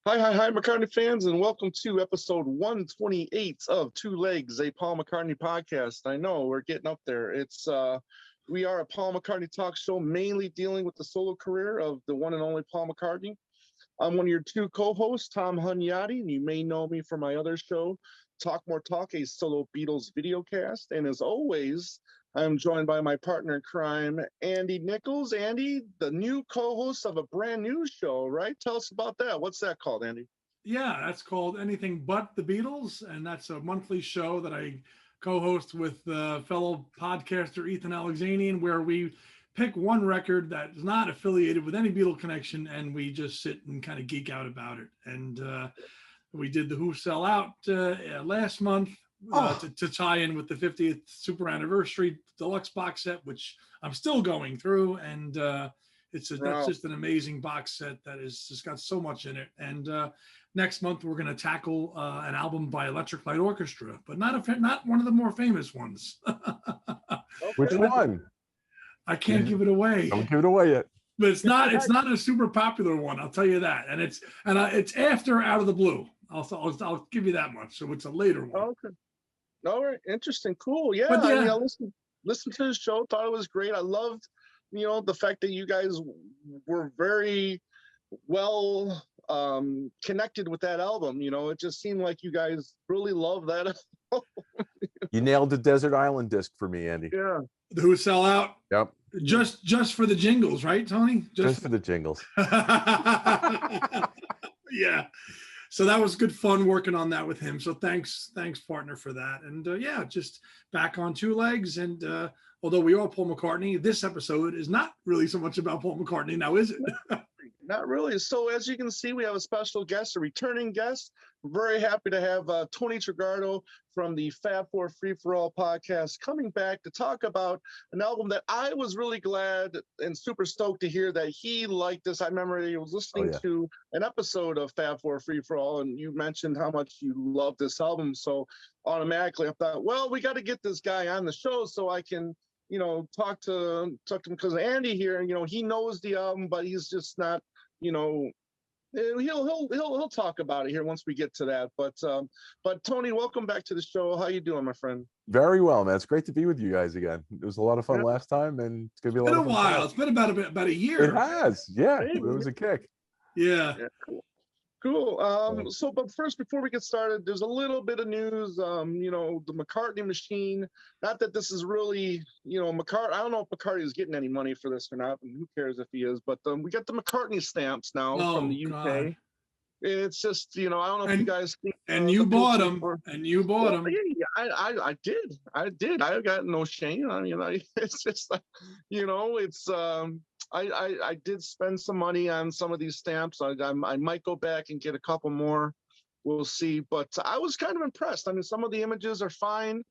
Hi, McCartney fans, and welcome to episode 128 of Two Legs, a Paul McCartney podcast. I know we're getting up there. We are a Paul McCartney talk show, mainly dealing with the solo career of the one and only Paul McCartney. I'm one of your two co-hosts, Tom Hunyadi, and you may know me from my other show, Talk More Talk, a solo Beatles videocast. And as always, I'm joined by my partner in crime, Andy Nichols. Andy, the new co-host of a brand new show, right? Tell us about that. What's that called, Andy? Yeah, that's called Anything But the Beatles, and that's a monthly show that I co-host with fellow podcaster Ethan Alexanian, where we pick one record that is not affiliated with any Beatle connection, and we just sit and kind of geek out about it. And we did the Who Sell Out last month. To tie in with the 50th super anniversary deluxe box set, which I'm still going through, and that's just an amazing box set that is just got so much in it. And next month we're going to tackle an album by Electric Light Orchestra, but not one of the more famous ones. Which one? I can't give it away. Don't give it away yet. But it's not a super popular one, I'll tell you that. And it's after Out of the Blue. I'll give you that much. So it's a later one. Okay. All right, interesting, cool. Yeah, But I listened to the show, thought it was great. I loved, the fact that you guys were very well connected with that album. It just seemed like you guys really love that album. You nailed the Desert Island disc for me, Andy. Yeah. The Who Sell Out. Yep. Just for the jingles, right, Tony? Just for the jingles. Yeah. So that was good fun working on that with him. So thanks, partner, for that. And just back on two legs. And although we are Paul McCartney, this episode is not really so much about Paul McCartney now, is it? Not really. So as you can see, we have a special guest, a returning guest. We're very happy to have Tony Traguardo from the Fab4Free4All Podcast coming back to talk about an album that I was really glad and super stoked to hear that he liked this. I remember he was listening to an episode of Fab4Free4All, and you mentioned how much you love this album. So automatically I thought, well, we got to get this guy on the show so I can talk to him, because Andy here, he knows the album, but he's just not, he'll talk about it here once we get to that. But Tony, welcome back to the show. How you doing, my friend? Very well, man. It's great to be with you guys again. It was a lot of fun last time, and it's gonna be a lot of fun. While. It's been about a year. It has, yeah. It was a kick. Yeah. Cool. But first, before we get started, there's a little bit of news. The McCartney machine. Not that this is really, McCartney. I don't know if McCartney is getting any money for this or not, and who cares if he is. But we got the McCartney stamps now from the UK. God. It's just, I don't know if you guys think. And you bought them. And you bought them. Yeah, I did. I got no shame. It's just like, it's. I did spend some money on some of these stamps. I might go back and get a couple more. We'll see. But I was kind of impressed. I mean, some of the images are fine.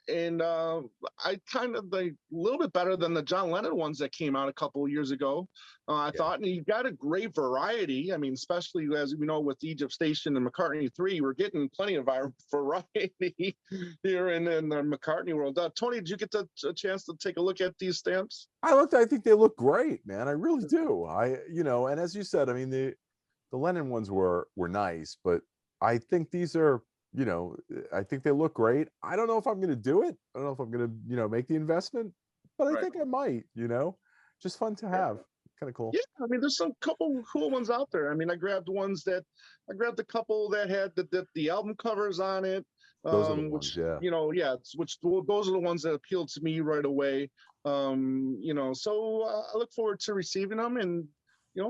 And I kind of a little bit better than the John Lennon ones that came out a couple of years ago. I thought, and you got a great variety. I mean, especially as we know with Egypt Station and McCartney 3, we're getting plenty of our variety here in the McCartney world. Tony, did you get a chance to take a look at these stamps? I think they look great, man. I really do. And as you said, I mean, the Lennon ones were nice, but I think these are, I think they look great. I don't know if I'm going to do it. I don't know if I'm going to, make the investment, but I think I might, just fun to have. Kind of cool. Yeah, I mean, there's some couple cool ones out there. I mean, I grabbed the couple that had the album covers on it. Those are the ones, those are the ones that appealed to me right away. So I look forward to receiving them and,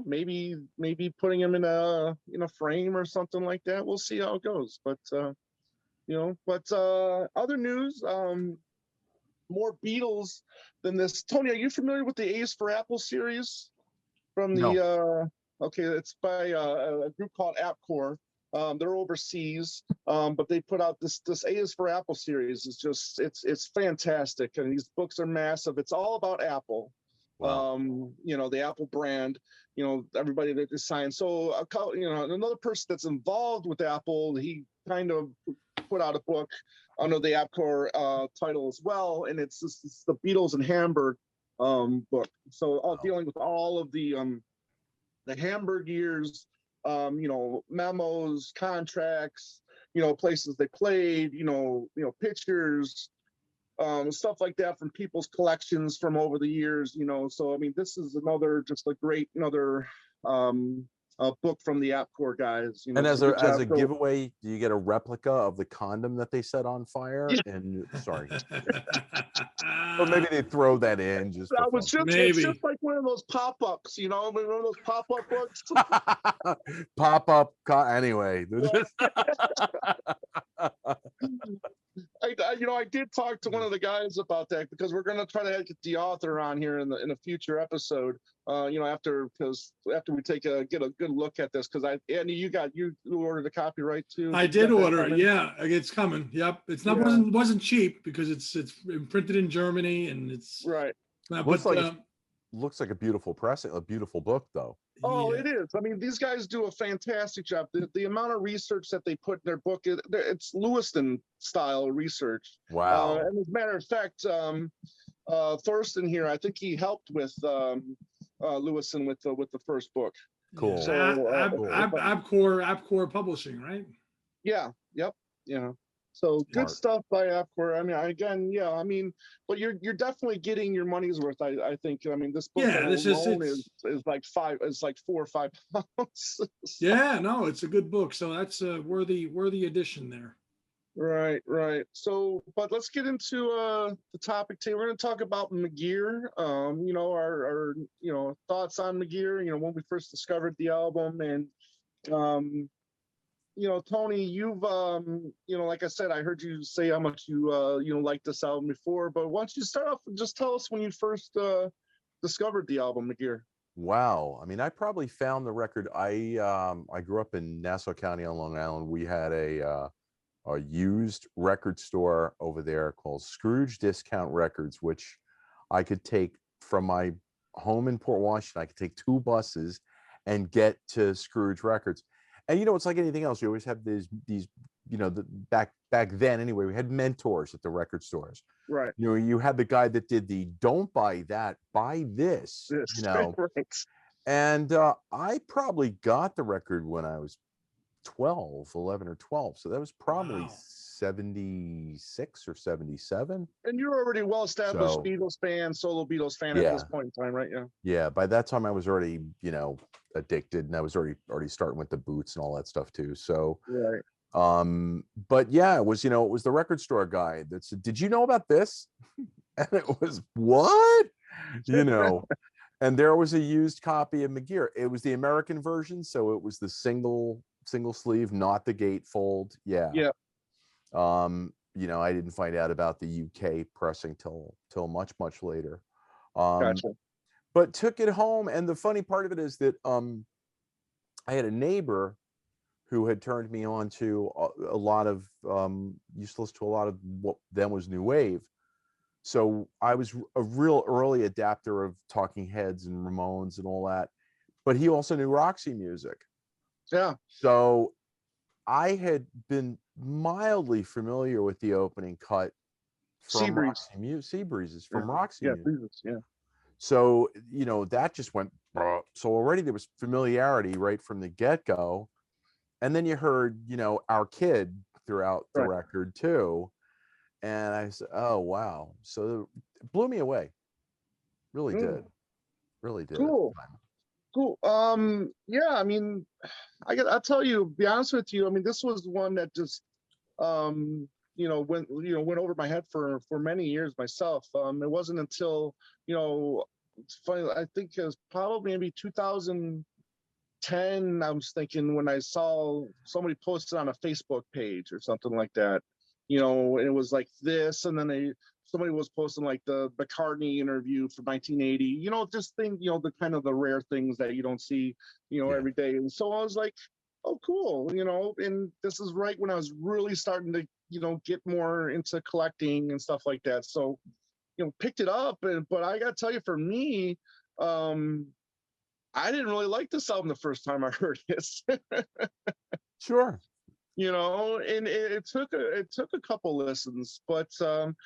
maybe putting them in a frame or something like that. We'll see how it goes. But other news, more Beatles than this. Tony, are you familiar with the A's for Apple series from the? It's by a group called AppCore. They're overseas, but they put out this A's for Apple series. It's fantastic, and these books are massive. It's all about Apple. Wow. The Apple brand, everybody that is signed. So, another person that's involved with Apple, he kind of put out a book under the AppCore title as well. And it's the Beatles in Hamburg book. So dealing with all of the the Hamburg years, memos, contracts, places they played, pictures, stuff like that from people's collections from over the years, So I mean, this is just a great book from the AppCore guys. And as so a giveaway, do you get a replica of the condom that they set on fire? Yeah. And sorry, or maybe they throw that in just. That was fun. it's just like one of those pop-ups, one of those pop-up books. Pop-up. Anyway. I did talk to one of the guys about that because we're going to try to get the author on here in a future episode. After we get a good look at this, because Andy, you ordered a copy, right? Too. I did order it. Yeah, it's coming. Yep, it's not wasn't cheap because it's printed in Germany and it's right. Looks like a beautiful book though. Oh, yeah. It is. I mean, these guys do a fantastic job. The amount of research that they put in their book, it's Lewiston style research. Wow. And as a matter of fact, Thurston here, I think he helped with Lewiston with the first book. Cool. So, AppCore Publishing, right? Yeah. Yep. So good stuff by AppCore. I mean, again, but you're definitely getting your money's worth. I think. I mean, this book is like 4 or 5 pounds. Yeah, no, it's a good book. So that's a worthy addition there. Right. So, but let's get into the topic today. We're going to talk about McGear. Our thoughts on McGear. When we first discovered the album, and Tony, you've like I said, I heard you say how much you liked this album before, but why don't you start off and just tell us when you first discovered the album McGear? Wow. I mean, I probably found the record. I grew up in Nassau County on Long Island. We had a used record store over there called Scrooge Discount Records, which I could take from my home in Port Washington. I could take 2 buses and get to Scrooge Records. And it's like anything else. You always have these back then anyway. We had mentors at the record stores. Right. You had the guy that did the "Don't buy that, buy this." Right. And I probably got the record when I was 11 or 12. So that was probably 76 or 77. And you're already well-established Beatles fan, solo Beatles fan at this point in time, right? Yeah. Yeah. By that time, I was already, addicted, and I was already starting with the boots and all that stuff too. So, right. But yeah, it was the record store guy that said, "Did you know about this?" And it was, what? And there was a used copy of McGear. It was the American version, so it was the single sleeve, not the gatefold. Yeah. I didn't find out about the UK pressing till much later. Gotcha. But took it home, and the funny part of it is that I had a neighbor who had turned me on to a lot of used to listen to a lot of what then was new wave. So I was a real early adapter of Talking Heads and Ramones and all that. But he also knew Roxy music. Yeah. So I had been mildly familiar with the opening cut from Sea Breezes from Roxy music. Yeah. So, that just went, so already there was familiarity right from the get-go. And then you heard, Our Kid throughout the record too. And I said, oh, wow. So it blew me away. Really did. Really did. Cool. Yeah, I mean, I'll tell you, be honest with you. I mean, this was one that just, went over my head for many years myself. It wasn't until, it's funny, I think it was probably maybe 2010, I was thinking, when I saw somebody posted on a Facebook page or something like that, and it was like this, and then somebody was posting like the McCartney interview from 1980, just the kind of the rare things that you don't see, every day. And so I was like, oh, cool, and this is right when I was really starting to, get more into collecting and stuff like that. So, picked it up, but I got to tell you, for me, I didn't really like this album the first time I heard it. Sure. And it took a couple listens, but I'm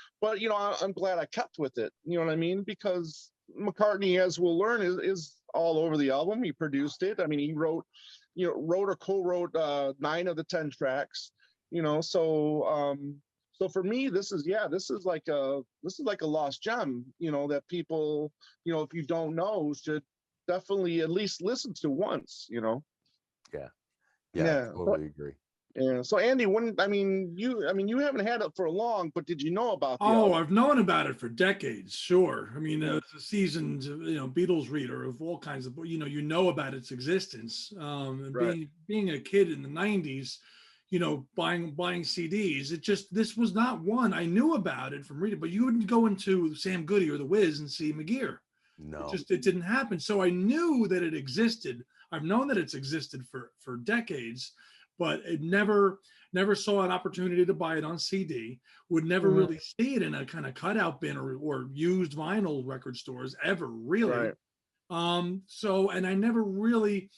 glad I kept with it. You know what I mean? Because McCartney, as we'll learn, is all over the album. He produced it. I mean, he wrote or co-wrote 9 of the 10 tracks. So for me, this is like a lost gem. That people, if you don't know, should definitely at least listen to once. Yeah, Yeah. totally agree. Yeah. So Andy, you haven't had it for long, but did you know about the album? I've known about it for decades. Sure. I mean, as a seasoned, Beatles reader of all kinds of, you know about its existence. And Right. being a kid in the 90s, buying CDs, this was not one I knew about it from reading, but you wouldn't go into Sam Goody or The Wiz and see McGear. No, it didn't happen. So I knew that it existed. I've known that it's existed for decades, but it never saw an opportunity to buy it on CD, would never really see it in a kind of cutout bin or used vinyl record stores ever, really. Right. And I never really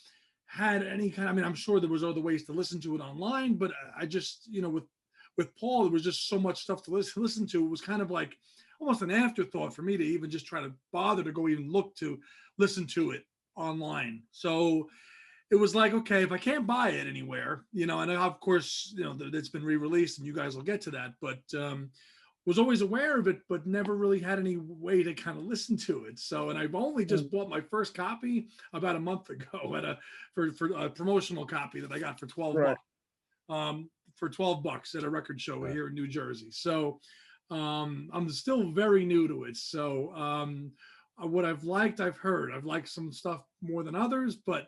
had any kind, I'm sure there was other ways to listen to it online, but I just, with Paul, there was just so much stuff to listen to. It was kind of like almost an afterthought for me to even just try to bother to go even look to listen to it online. So it was like, okay, if I can't buy it anywhere, and of course, it's been re-released and you guys will get to that, but was always aware of it, but never really had any way to kind of listen to it. So, and I've only just bought my first copy about a month ago for a promotional copy that I got for $12. For $12 at a record show here in New Jersey. So I'm still very new to it. So what I've liked, I've heard. I've liked some stuff more than others, but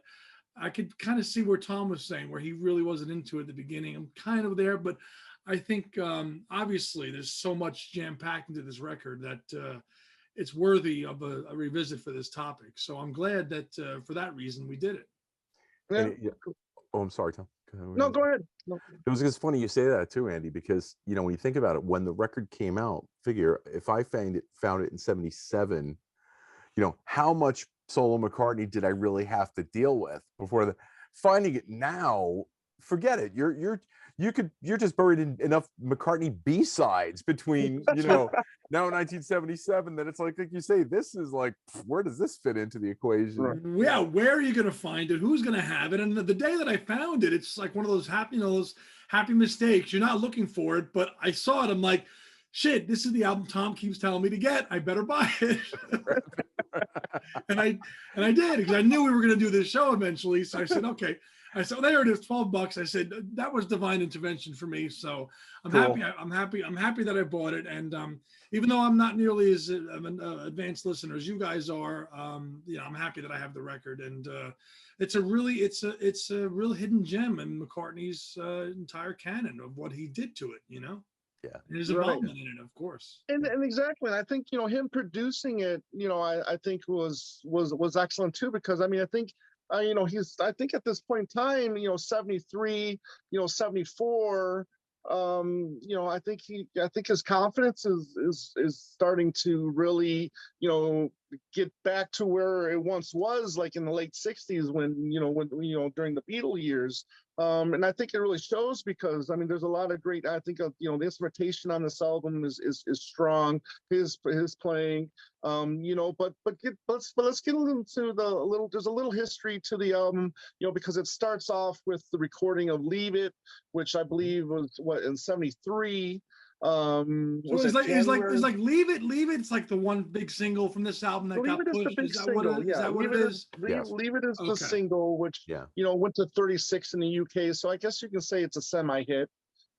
I could kind of see where Tom was saying, where he really wasn't into it at the beginning. I'm kind of there, but I think obviously there's so much jam-packed into this record that it's worthy of a revisit for this topic. So I'm glad that for that reason we did it. Yeah. Oh, I'm sorry, Tom. No, go ahead. No. It was just funny you say that too, Andy, because when you think about it, when the record came out, figure if I found it in 77, how much solo McCartney did I really have to deal with before finding it now? Forget it. You're just buried in enough McCartney B-sides between now 1977 that it's like you say, this is like, where does this fit into the equation? Right. Yeah, where are you going to find it? Who's going to have it? And the day that I found it, it's like one of those happy mistakes. You're not looking for it, but I saw it. I'm like, shit, this is the album Tom keeps telling me to get. I better buy it. and I did, because I knew we were going to do this show eventually. So I said, okay. I said, there it is, $12. I said, that was divine intervention for me. So I'm happy. I'm happy that I bought it. And even though I'm not nearly as an advanced listener as you guys are, I'm happy that I have the record. And it's a real hidden gem in McCartney's entire canon of what he did to it. Yeah, and his involvement in it, of course. And exactly, and I think him producing it, I think was excellent too, because I think. I think at this point in time, 73, 74, I think his confidence is starting to really, get back to where it once was, like in the late 60s when during the Beatle years. And I think it really shows because there's a lot of great, I think, the instrumentation on this album is strong, his playing, but let's get into there's a little history to the album, because it starts off with the recording of Leave It, which I believe was in 73. So it's like Leave It. It's like the one big single from this album that got pushed. Is that what it is? Leave It is the single, which went to 36 in the UK. So I guess you can say it's a semi-hit.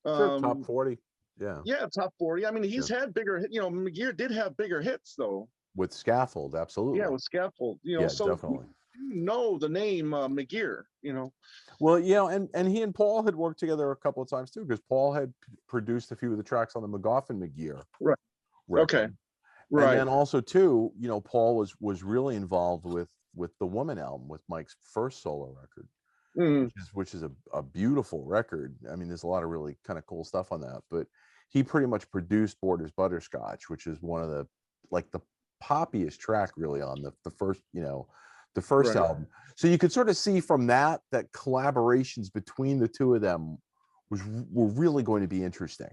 Sure, top 40. Yeah, top 40. He's had bigger hits. McGear did have bigger hits though. With Scaffold, absolutely. Yeah, with Scaffold. So definitely. The name McGear. Well, and he and Paul had worked together a couple of times too, because Paul had produced a few of the tracks on the McGear. Right. Record. Okay. Right. And then also too, Paul was really involved with the Woman album, with Mike's first solo record, which is a beautiful record. There's a lot of really kind of cool stuff on that, but he pretty much produced Borders Butterscotch, which is one of the poppiest track really on the first, the first album. So you could sort of see from that collaborations between the two of them were really going to be interesting.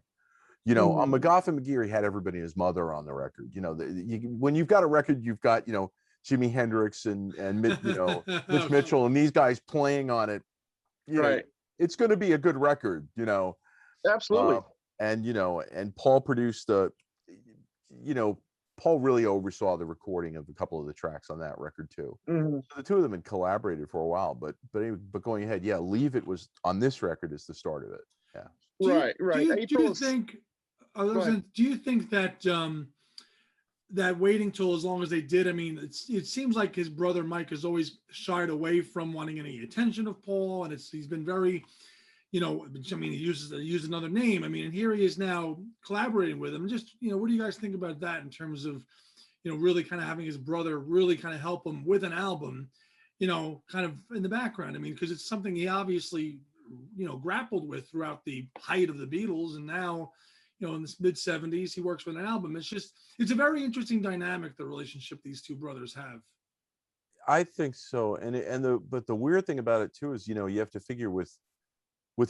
On McGoff and McGear, he had everybody and his mother on the record. When you've got a record, you've got, Jimi Hendrix and Mitch Mitchell and these guys playing on it, it's going to be a good record, Absolutely. And Paul produced Paul really oversaw the recording of a couple of the tracks on that record too. Mm-hmm. So the two of them had collaborated for a while, but going ahead, Leave It was on this record is the start of it. Yeah. Right. Do you think that that waiting till as long as they did, I mean, it seems like his brother Mike has always shied away from wanting any attention of Paul, and he's been very, he used another name. I mean, and here he is now collaborating with him. Just, what do you guys think about that in terms of, really kind of having his brother really kind of help him with an album, kind of in the background? I mean, because it's something he obviously, grappled with throughout the height of the Beatles, and now, in the mid 70s, he works with an album. It's a very interesting dynamic, the relationship these two brothers have. I think so. But the weird thing about it too is, you have to figure with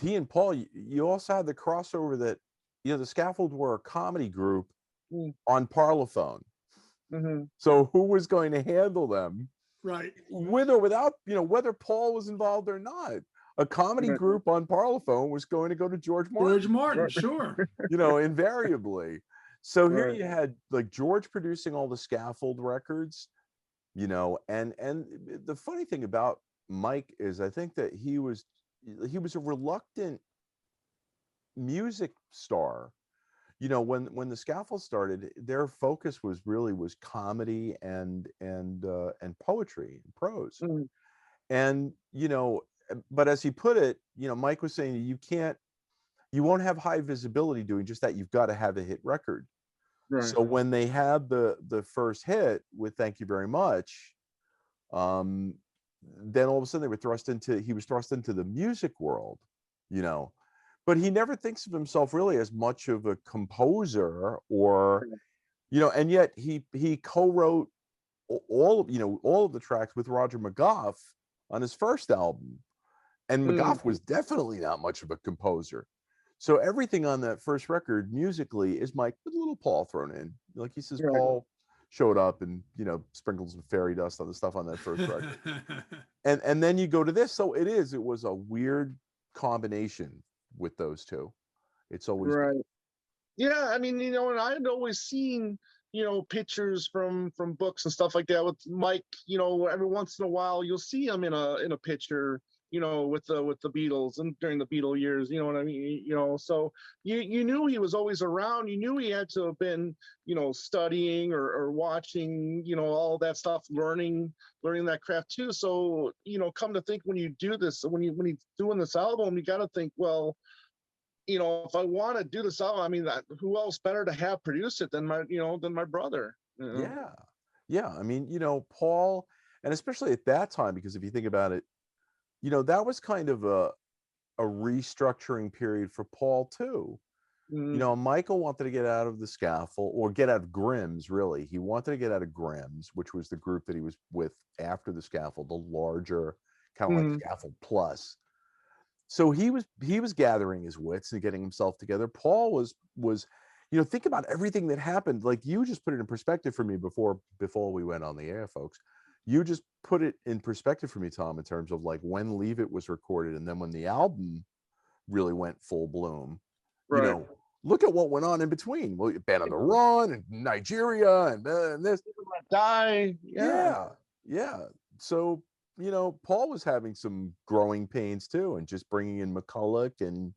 he and Paul, you also had the crossover that, the Scaffold were a comedy group on Parlophone. Mm-hmm. So who was going to handle them? Right. With or without, whether Paul was involved or not. A comedy group on Parlophone was going to go to George Martin. Sure. Invariably. So here you had like George producing all the Scaffold records, and the funny thing about Mike is I think that he was a reluctant music star. When the Scaffold started, their focus was comedy and poetry and prose. Mm-hmm. And but as he put it, Mike was saying you won't have high visibility doing just that. You've got to have a hit record. Right. So when they had the first hit with Thank You Very Much, then all of a sudden he was thrust into the music world, but he never thinks of himself really as much of a composer or, and yet he co-wrote all of the tracks with Roger McGough on his first album. And McGough was definitely not much of a composer. So everything on that first record musically is Mike with a little Paul thrown in. Like he says, Paul showed up and, sprinkled some fairy dust on the stuff on that first record. and then you go to this. So it was a weird combination with those two. It's always right. Yeah, I mean, and I had always seen, pictures from books and stuff like that with Mike. Every once in a while you'll see him in a picture, with the Beatles and during the Beatle years. You know what I mean? So you knew he was always around. You knew he had to have been, studying or watching, all that stuff, learning that craft too. So come to think, when you do this, when he's doing this album, you got to think, well, if I want to do this album, I mean, who else better to have produce it than my brother? Yeah. I mean, Paul, and especially at that time, because if you think about it, that was kind of a restructuring period for Paul too. Michael wanted to get out of the Scaffold, or get out of Grimm's, really. He wanted to get out of Grimm's, which was the group that he was with after the Scaffold, the larger kind of like Scaffold Plus. So he was gathering his wits and getting himself together. Paul was think about everything that happened. Like, you just put it in perspective for me before we went on the air, folks. You just put it in perspective for me, Tom, in terms of like when Leave It was recorded and then when the album really went full bloom. Right. Look at what went on in between. Well, Band on the Run and Nigeria and this. Die. Yeah. So, Paul was having some growing pains too, and just bringing in McCulloch and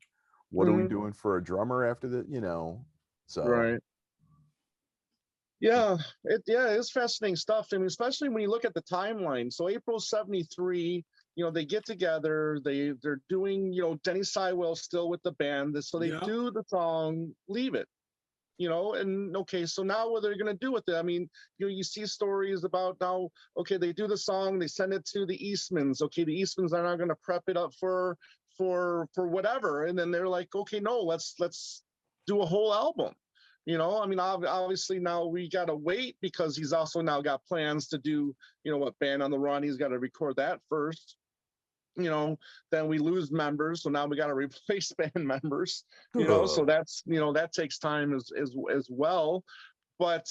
what are we doing for a drummer after the, so. Right. Yeah, it's fascinating stuff. I mean, especially when you look at the timeline. So April 73, they get together, they're doing, Denny Sywell's still with the band. So they do the song Leave It, and okay, so now what are they going to do with it? I mean, you see stories about now, okay, they do the song, they send it to the Eastmans. Okay, the Eastmans are now going to prep it up for whatever. And then they're like, okay, no, let's do a whole album. I mean, obviously now we got to wait, because he's also now got plans to do, what Band on the Run. He's got to record that first. Then we lose members, so now we got to replace band members. So that's that takes time as well. But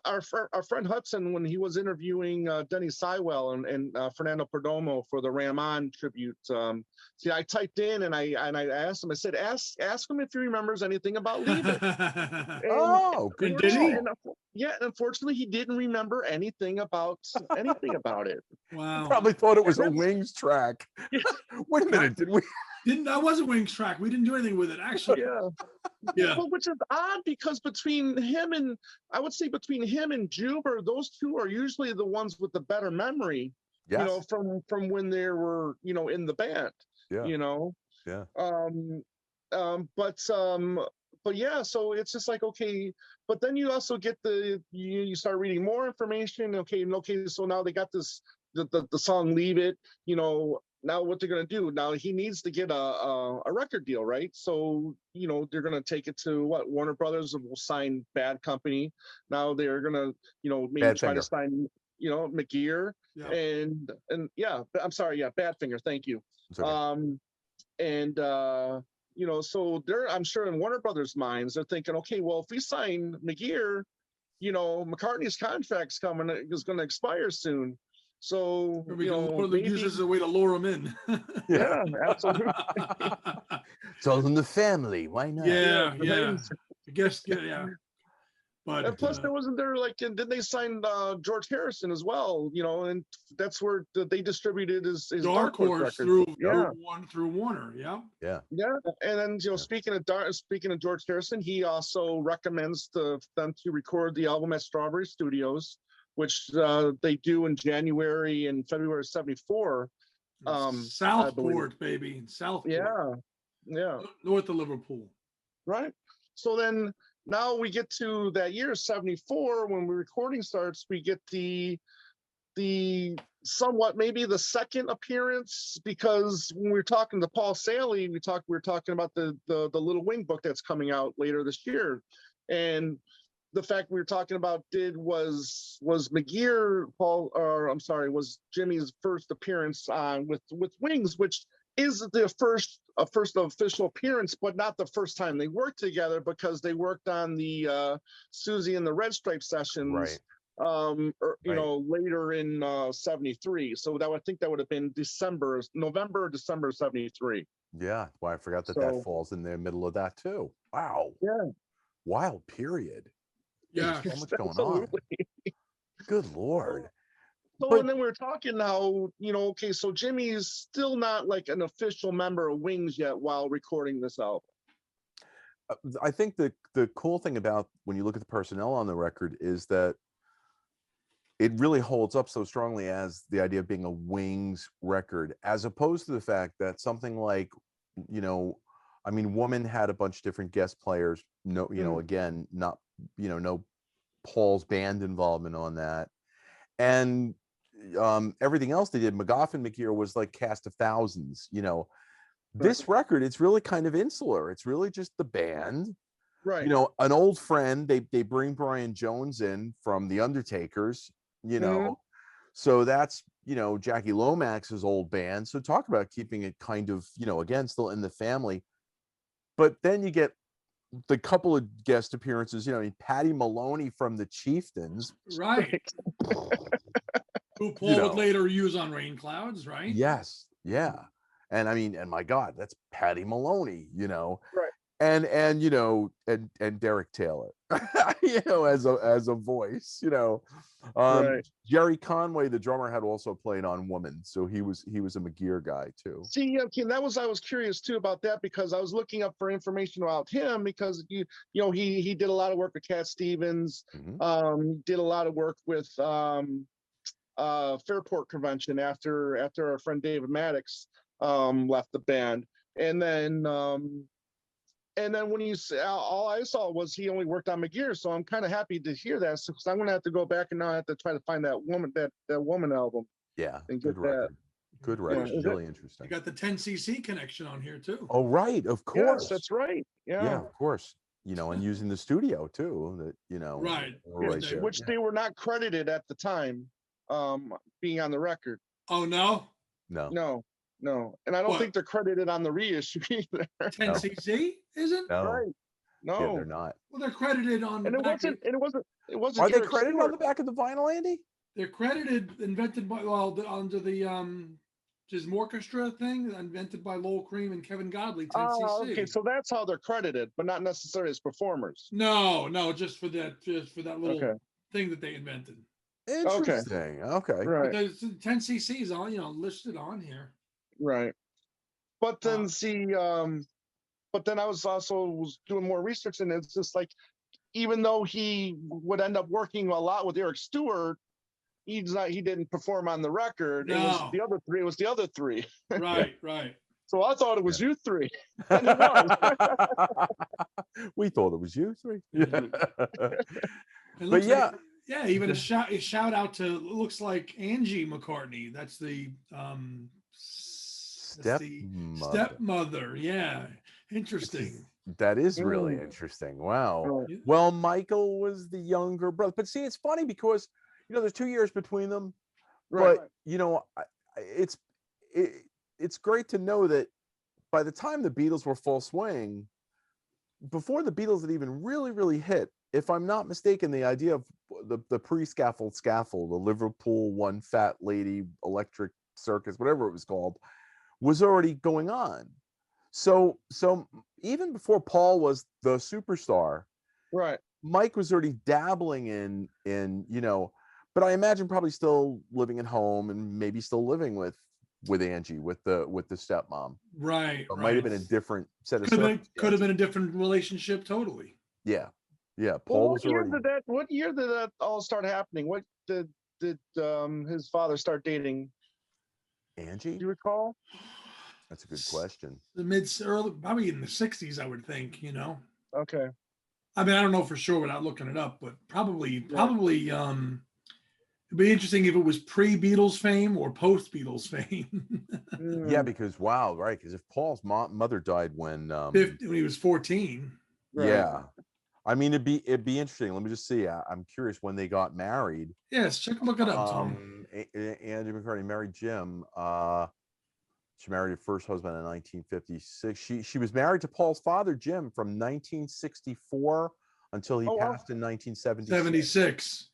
our friend Hudson, when he was interviewing Denny Sywell and Fernando Perdomo for the Ramon tribute, see, I typed in and I asked him. I said, ask him if he remembers anything about Leave It. And did he? Yeah, unfortunately, he didn't remember anything about it. Wow. Probably thought it was a Wings track. Wait a minute, did we? That was a Wings track. We didn't do anything with it, actually. Yeah. Well, which is odd because between him and Juber, those two are usually the ones with the better memory. Yes. From when they were in the band. Yeah. Yeah. But yeah, so it's just like, okay, but then you also get you start reading more information. Okay, so now they got this the song Leave It. Now what they're gonna do? Now he needs to get a record deal, right? So they're gonna take it to Warner Brothers and will sign Bad Company. Now they're gonna maybe try to sign McGear and yeah, I'm sorry, yeah, Badfinger. Thank you. Okay. So I'm sure in Warner Brothers' minds, they're thinking, okay, well, if we sign McGear, McCartney's contract's is going to expire soon. So maybe use this as a way to lure him in. Yeah, absolutely. It's all in the family. Why not? Yeah. I guess, yeah. But and plus, wasn't there and then they signed George Harrison as well, and that's where they distributed his Dark Horse through Warner. Yeah. And then speaking of George Harrison, he also recommends them to record the album at Strawberry Studios, which they do in January and February of '74. Southport, baby, Southport. Yeah. North of Liverpool. Right. So then. Now we get to that year, '74, when recording starts. We get the somewhat maybe the second appearance, because when we were talking to Paul Saley, we were talking about the Little Wing book that's coming out later this year, and the fact we were talking about was McGear was Jimmy's first appearance with Wings, which is the first official appearance, but not the first time they worked together, because they worked on the Susie and the Red Stripe sessions, later in '73. So I think that would have been November, December '73. Yeah, well, I forgot that falls in the middle of that too. Wow. Yeah. Wild period. Yeah. There's so much going on. Good Lord. And then we're talking now, okay, so Jimmy's still not like an official member of Wings yet while recording this album. I think the cool thing about when you look at the personnel on the record is that it really holds up so strongly as the idea of being a Wings record, as opposed to the fact that something like, Woman had a bunch of different guest players. Again, not, no Paul's band involvement on that. And everything else they did, McGough and McGear was like cast of thousands. This record, it's really kind of insular. It's really just the band, right? An old friend. They bring Brian Jones in from the Undertakers, so that's Jackie Lomax's old band. So talk about keeping it kind of again still in the family. But then you get the couple of guest appearances, Patty Maloney from the Chieftains, right? Who Paul would later use on Rain Clouds, right? Yes, yeah, and and my God, that's Patty Maloney, right? And and Derek Taylor, as a voice, right. Jerry Conway, the drummer, had also played on Woman, so he was a McGear guy too. See, I was curious too about that, because I was looking up for information about him, because he did a lot of work with Cat Stevens, did a lot of work with Fairport Convention after our friend David Maddox left the band, and then when you say, all I saw was he only worked on McGear, so I'm kind of happy to hear that, because I'm going to have to go back and now I have to try to find that Woman album. Yeah, and good record. Good record. Yeah, really interesting. You got the 10cc connection on here too. Oh, right, of course. Yes, that's right. Yeah, of course. And using the studio too. That right, which they were not credited at the time, being on the record. Oh no. And I don't think they're credited on the reissue either. 10cc isn't? No. Right. No. Yeah, they're not. Well, they're credited on the And it back. wasn't. And it wasn't. It wasn't. Are they Eric credited on Stewart. the back of the vinyl, Andy? They're credited, invented by under the just orchestra thing, invented by Lowell Cream and Kevin Godley, 10cc. Oh, okay. So that's how they're credited, but not necessarily as performers. No, just for that little Okay. thing that they invented. Interesting. Okay. Right. There's 10cc is on, listed on here. Right. But then but then I was doing more research, and it's just like, even though he would end up working a lot with Eric Stewart, he didn't perform on the record. No. It was the other three. It was the other three. Right, right. So I thought it was you three. And it was. We thought it was you three. But yeah. Yeah, even a shout out to, looks like Angie McCartney. That's the stepmother. Yeah, interesting. That is really interesting. Wow. Right. Well, Michael was the younger brother, but see, it's funny because there's 2 years between them. Right. But it's great to know that by the time the Beatles were full swing, before the Beatles had even really hit, if I'm not mistaken, the idea of the pre-Scaffold, the Liverpool One Fat Lady Electric Circus, whatever it was called, was already going on. So even before Paul was the superstar, Right. Mike was already dabbling in but I imagine probably still living at home and maybe still living with Angie, with the stepmom. Right. It might have been a different set of could have been a different relationship, totally. Yeah. Paul was already. What year did that all start happening? What did his father start dating Angie? Do you recall? That's a good question. Early, probably in the 60s, I would think, Okay. I mean, I don't know for sure without looking it up, but probably it'd be interesting if it was pre-Beatles fame or post-Beatles fame. Yeah, because right, because if Paul's mother died when he was 14. Right. Yeah. I mean, it'd be interesting. Let me just see. I'm curious when they got married. Yes, look it up, Tom. Angie McCartney married Jim. She married her first husband in 1956. She was married to Paul's father, Jim, from 1964 until he passed in 1976. 76.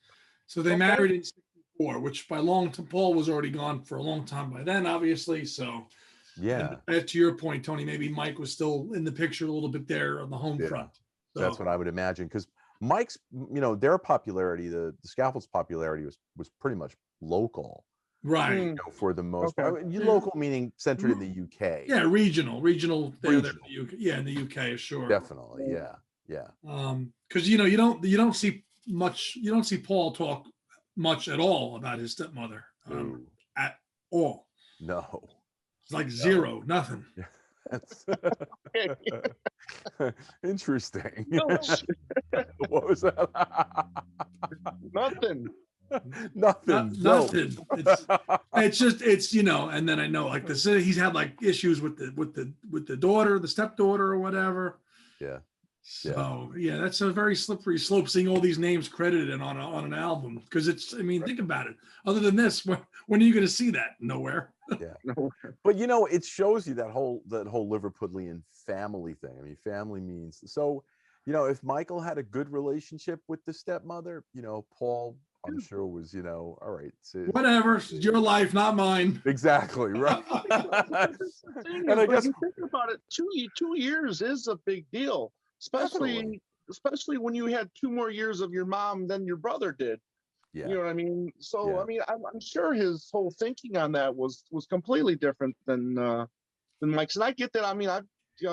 So they married in 64, which Paul was already gone for a long time by then, obviously. So yeah. And to your point, Tony, maybe Mike was still in the picture a little bit there on the home front. So that's what I would imagine, because Mike's, their popularity, the Scaffold's popularity was pretty much local. Right. For the most part. Local meaning centered in the UK. Yeah, regional. There in the UK. Yeah, in the UK, sure. Definitely. Yeah. Because you don't see Paul talk much at all about his stepmother. At all. No. It's like zero, nothing. That's interesting. What was that? Nothing. Nothing. It's just and then I know like he's had like issues with the daughter, the stepdaughter or whatever. Yeah. So that's a very slippery slope, seeing all these names credited on an album, because think about it. Other than this, when are you going to see that? Nowhere. Yeah. But it shows you that whole Liverpudlian family thing. I mean, family means so. If Michael had a good relationship with the stepmother, Paul, I'm sure was, all right. Whatever, it's your life, not mine. Exactly, right. And I guess you think about it, 2 years is a big deal, especially when you had 2 more years of your mom than your brother did. Yeah. You know what I mean? So I mean, I'm sure his whole thinking on that was completely different than Mike's. And I get that. I mean, I'm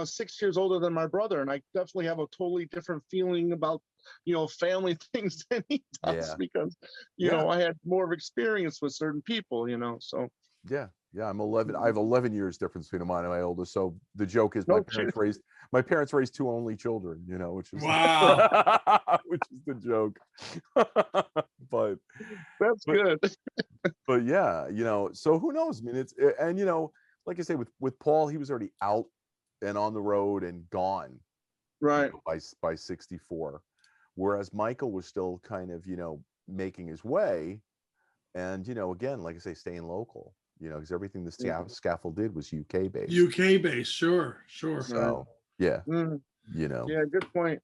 6 years older than my brother, and I definitely have a totally different feeling about family things than he does, because I had more of experience with certain people, so I'm 11. I have 11 years difference between mine and my oldest. So the joke is my parents raised 2 only children, which is wow. Which is the joke. but that's good. But so who knows? I mean, it's like I say, with Paul, he was already out and on the road and gone, right, by 64. Whereas Michael was still kind of, making his way, and, again, like I say, staying local, because everything the Scaffold did was UK based. UK based, sure. So, yeah. Yeah, good point.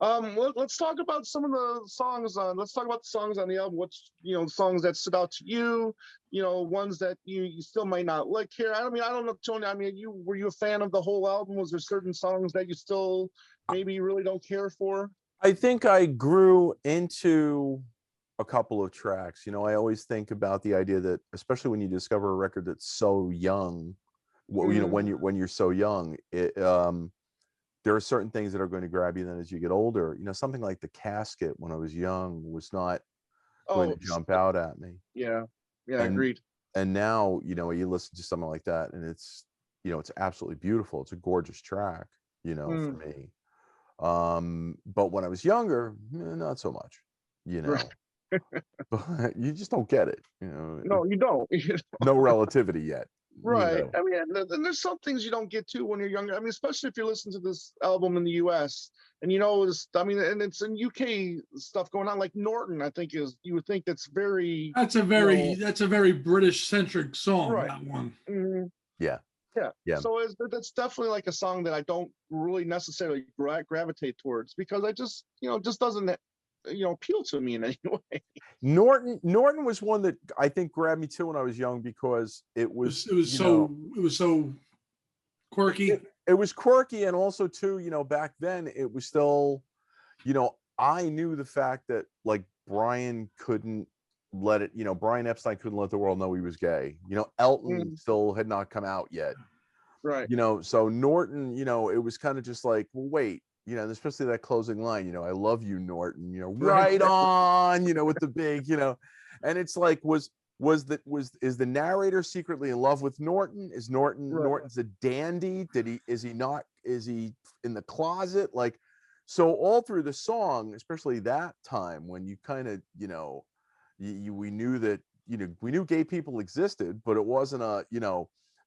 Let's talk about some of the songs on. Let's talk about the songs on the album. What's songs that stood out to you? Ones that you still might not like here. I don't know, Tony. I mean, were you a fan of the whole album? Was there certain songs that you still maybe really don't care for? I think I grew into a couple of tracks. I always think about the idea that, especially when you discover a record that's so young, when you're so young, there are certain things that are going to grab you then as you get older. Something like The Casket when I was young was not going to jump out at me. Yeah, agreed. And now, you listen to something like that and it's absolutely beautiful. It's a gorgeous track, for me. But when I was younger, not so much, Right. but you just don't get it, No, you don't. no relativity yet. Right. I mean, and there's some things you don't get to when you're younger. I mean, especially if you're listening to this album in the US and and it's in UK stuff going on, like Norton, I think you would think that's a very British centric song, right. That one. Mm-hmm. Yeah. So that's definitely like a song that I don't really necessarily gravitate towards because I just, just doesn't, appeal to me in any way. Norton was one that I think grabbed me too when I was young because it was so quirky. It was quirky, and also too, back then it was still, I knew the fact that like Brian Epstein couldn't let the world know he was gay. Elton still had not come out yet. Right. So Norton, it was kind of just like, well, wait, and especially that closing line, I love you, Norton, right on, with the big, and it's like, is the narrator secretly in love with Norton? Is Norton's a dandy? Is he in the closet? Like, so all through the song, especially that time when you kind of, we knew that, we knew gay people existed, but it wasn't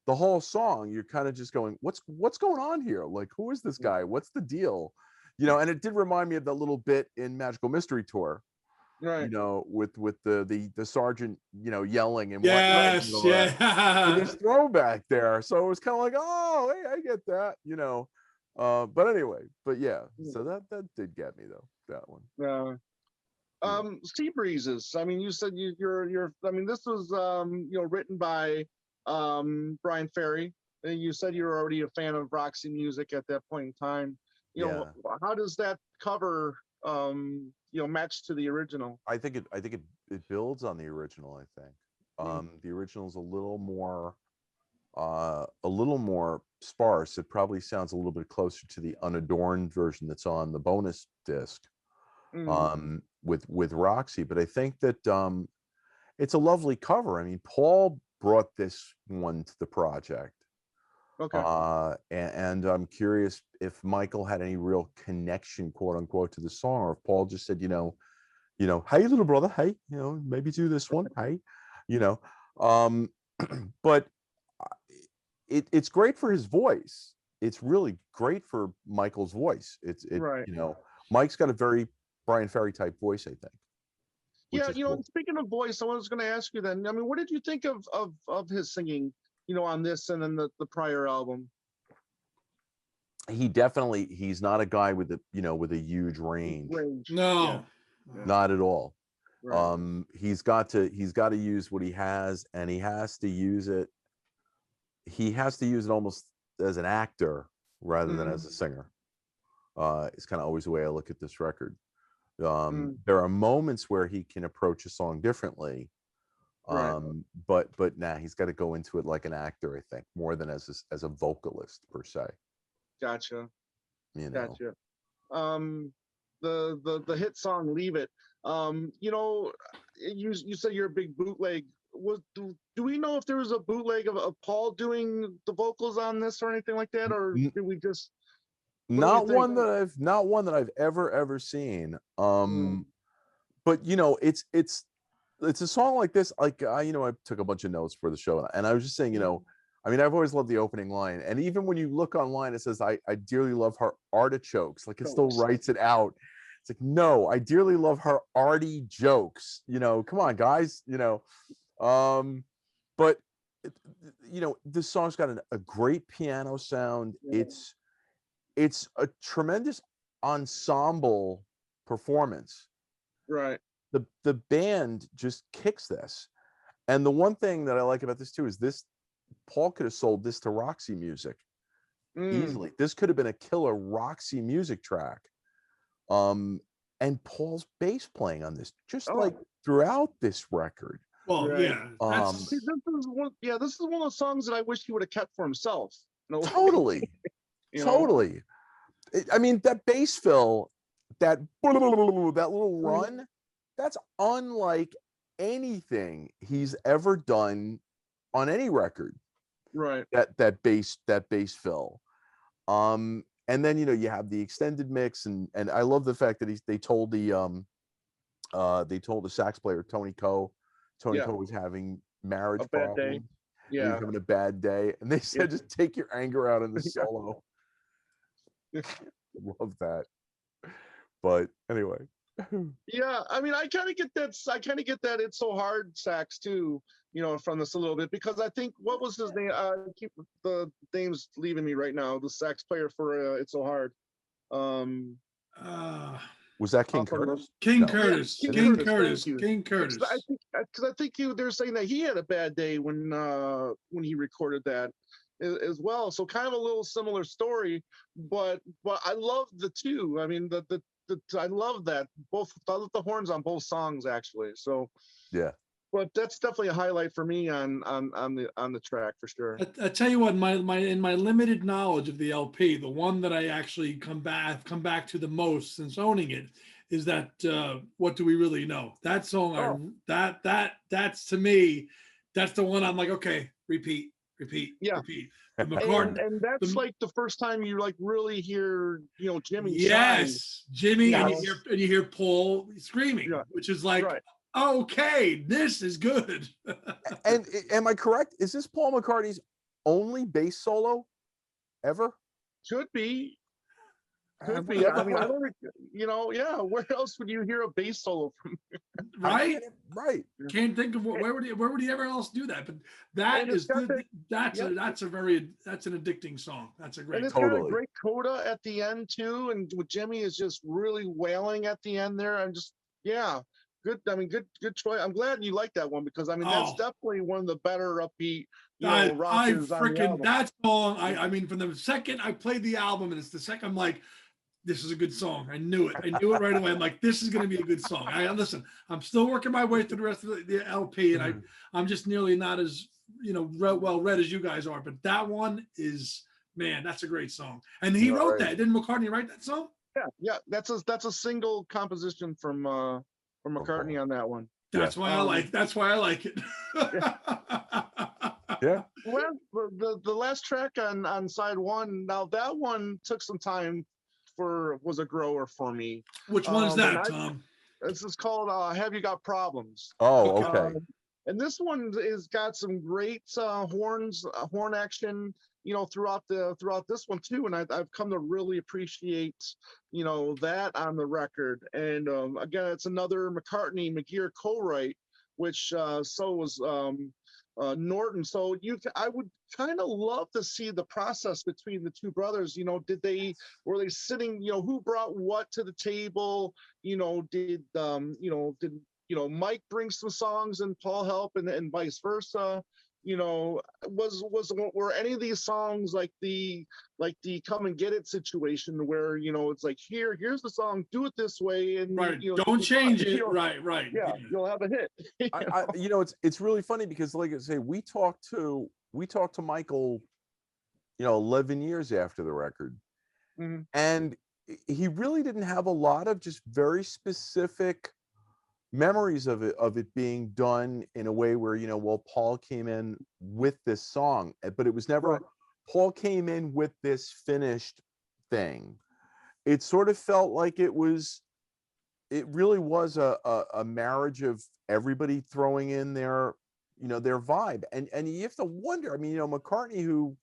the whole song, you're kind of just going, what's going on here? Like, who is this guy? What's the deal? And it did remind me of that little bit in Magical Mystery Tour, right? With the sergeant, yelling and yes, yeah. There's throwback there, so it was kind of like, oh, hey, I get that, But anyway, yeah. So that did get me though, that one. Sea Breezes. I mean, you said you're. I mean, this was written by Brian Ferry. And you said you were already a fan of Roxy music at that point in time. How does that cover match to the original? I think it builds on the original. I think the original's a little more sparse. It probably sounds a little bit closer to the unadorned version that's on the bonus disc with Roxy. But I think that it's a lovely cover. I mean, Paul brought this one to the project. Okay. And I'm curious if Michael had any real connection, quote unquote, to the song, or if Paul just said, hey, little brother, hey, maybe do this one, hey, but it's great for his voice. It's really great for Michael's voice. Right. Mike's got a very Brian Ferry type voice, I think. Yeah, cool. Speaking of voice, I was going to ask you then. I mean, what did you think of his singing? On this and then the prior album? He's not a guy with a huge range. No, not at all. Right. He's got to use what he has, and he has to use it almost as an actor rather than as a singer. It's kind of always the way I look at this record. There are moments where he can approach a song differently. Right. But he's got to go into it like an actor, I think, more than as a vocalist per se. Gotcha. Gotcha. The hit song "Leave It." You said you're a big bootleg. Do we know if there was a bootleg of Paul doing the vocals on this or anything like that, or did we just? Not one that I've ever seen. But it's a song like this. Like I took a bunch of notes for the show, and I was just saying, I mean, I've always loved the opening line, and even when you look online, it says, "I dearly love her artichokes." Like it still writes it out. It's like, no, I dearly love her arty jokes. Come on, guys. But this song's got a great piano sound. it's a tremendous ensemble performance. Right. The band just kicks this. And the one thing that I like about this too is this, Paul could have sold this to Roxy Music easily. This could have been a killer Roxy Music track. And Paul's bass playing on this, just like throughout this record. Well, Right. yeah, See, this is one of the songs that I wish he would have kept for himself. No, Totally. Totally. I mean, that bass fill, that little run, that's unlike anything he's ever done on any record. Right. That bass fill. And then you have the extended mix, and I love the fact that they told the sax player Tony Coe was having marriage bad day. problems. He was having a bad day, and they said just take your anger out on the solo. Love that. But anyway. Yeah, I mean, I kind of get that It's So Hard sax too, from this a little bit, because I think, what was his name? The name's leaving me right now. The sax player for It's So Hard. Was that King Curtis? King Curtis. Yeah, King Curtis. Because I think they're saying that he had a bad day when he recorded that as well. So kind of a little similar story, but I love the two. I mean, I love that both. I love the horns on both songs actually. So yeah. But that's definitely a highlight for me on the track for sure. I tell you what, in my limited knowledge of the LP, the one that I actually come back to the most since owning it is that What Do We Really Know? That song, that's to me, that's the one I'm like, okay, repeat. repeat. McCartney, and that's like the first time you like really hear, Jimmy. Yes, shine. Jimmy, yes. And you hear Paul screaming, which is like, okay, this is good. And am I correct? Is this Paul McCartney's only bass solo ever? Could be. Could be. I mean, I don't. Where else would you hear a bass solo from? Right. Right. Can't think of where would he ever else do that? But that's an addicting song. That's a great. And it's got a great coda at the end too, and with Jimmy is just really wailing at the end there. I'm just good. I mean, good choice. I'm glad you like that one because I mean that's definitely one of the better upbeat. Rockers on the album. That song. I mean, from the second I played the album, and it's the second I'm like, this is a good song. I knew it right away. I'm like, this is going to be a good song. Listen, I'm still working my way through the rest of the LP, and I'm just nearly not as well read as you guys are. But that one is, man, that's a great song. And he wrote that. Didn't McCartney write that song? Yeah. That's a single composition from McCartney on that one. That's why I like. That's why I like it. Yeah. Well, the last track on side one. Now that one took some time. Was a grower for me. Which one is that, Tom? This is called Have You Got Problems? Oh, okay. And this one is got some great horn action, throughout this one too. And I've come to really appreciate, that on the record. And again, it's another McGear co-write, which so was Norton. So I would kind of love to see the process between the two brothers. Were they sitting, who brought what to the table? Did Mike bring some songs and Paul help and vice versa? Were any of these songs like the Come and Get It situation where it's like here's the song, do it this way, and don't change it. Right. Yeah, you'll have a hit. It's really funny because, like I say, we talked to Michael 11 years after the record, and he really didn't have a lot of just very specific memories of it being done in a way where Paul came in with this song, but it was never Paul came in with this finished thing. It sort of felt like it really was a marriage of everybody throwing in their vibe, and you have to wonder. I mean, McCartney, who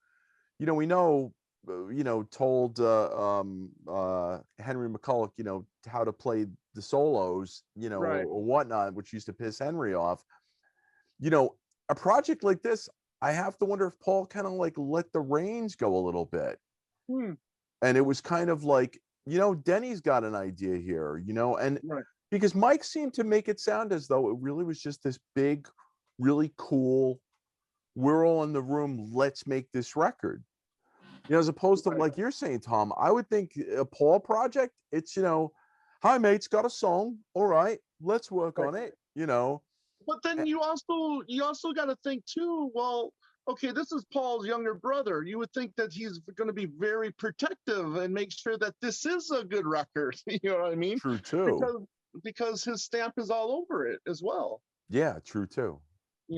we know told Henry McCulloch how to play the solos or whatnot, which used to piss Henry off. A project like this, I have to wonder if Paul kind of like let the reins go a little bit. And it was kind of like, Denny's got an idea here, and Right. because Mike seemed to make it sound as though it really was just this big, really cool, we're all in the room, let's make this record. As opposed to, like you're saying, Tom, I would think a Paul project, it's, hi, mate's got a song. All right, let's work on it, But then you also got to think too, well, okay, this is Paul's younger brother. You would think that he's going to be very protective and make sure that this is a good record. You know what I mean? True too. Because his stamp is all over it as well. Yeah, true too.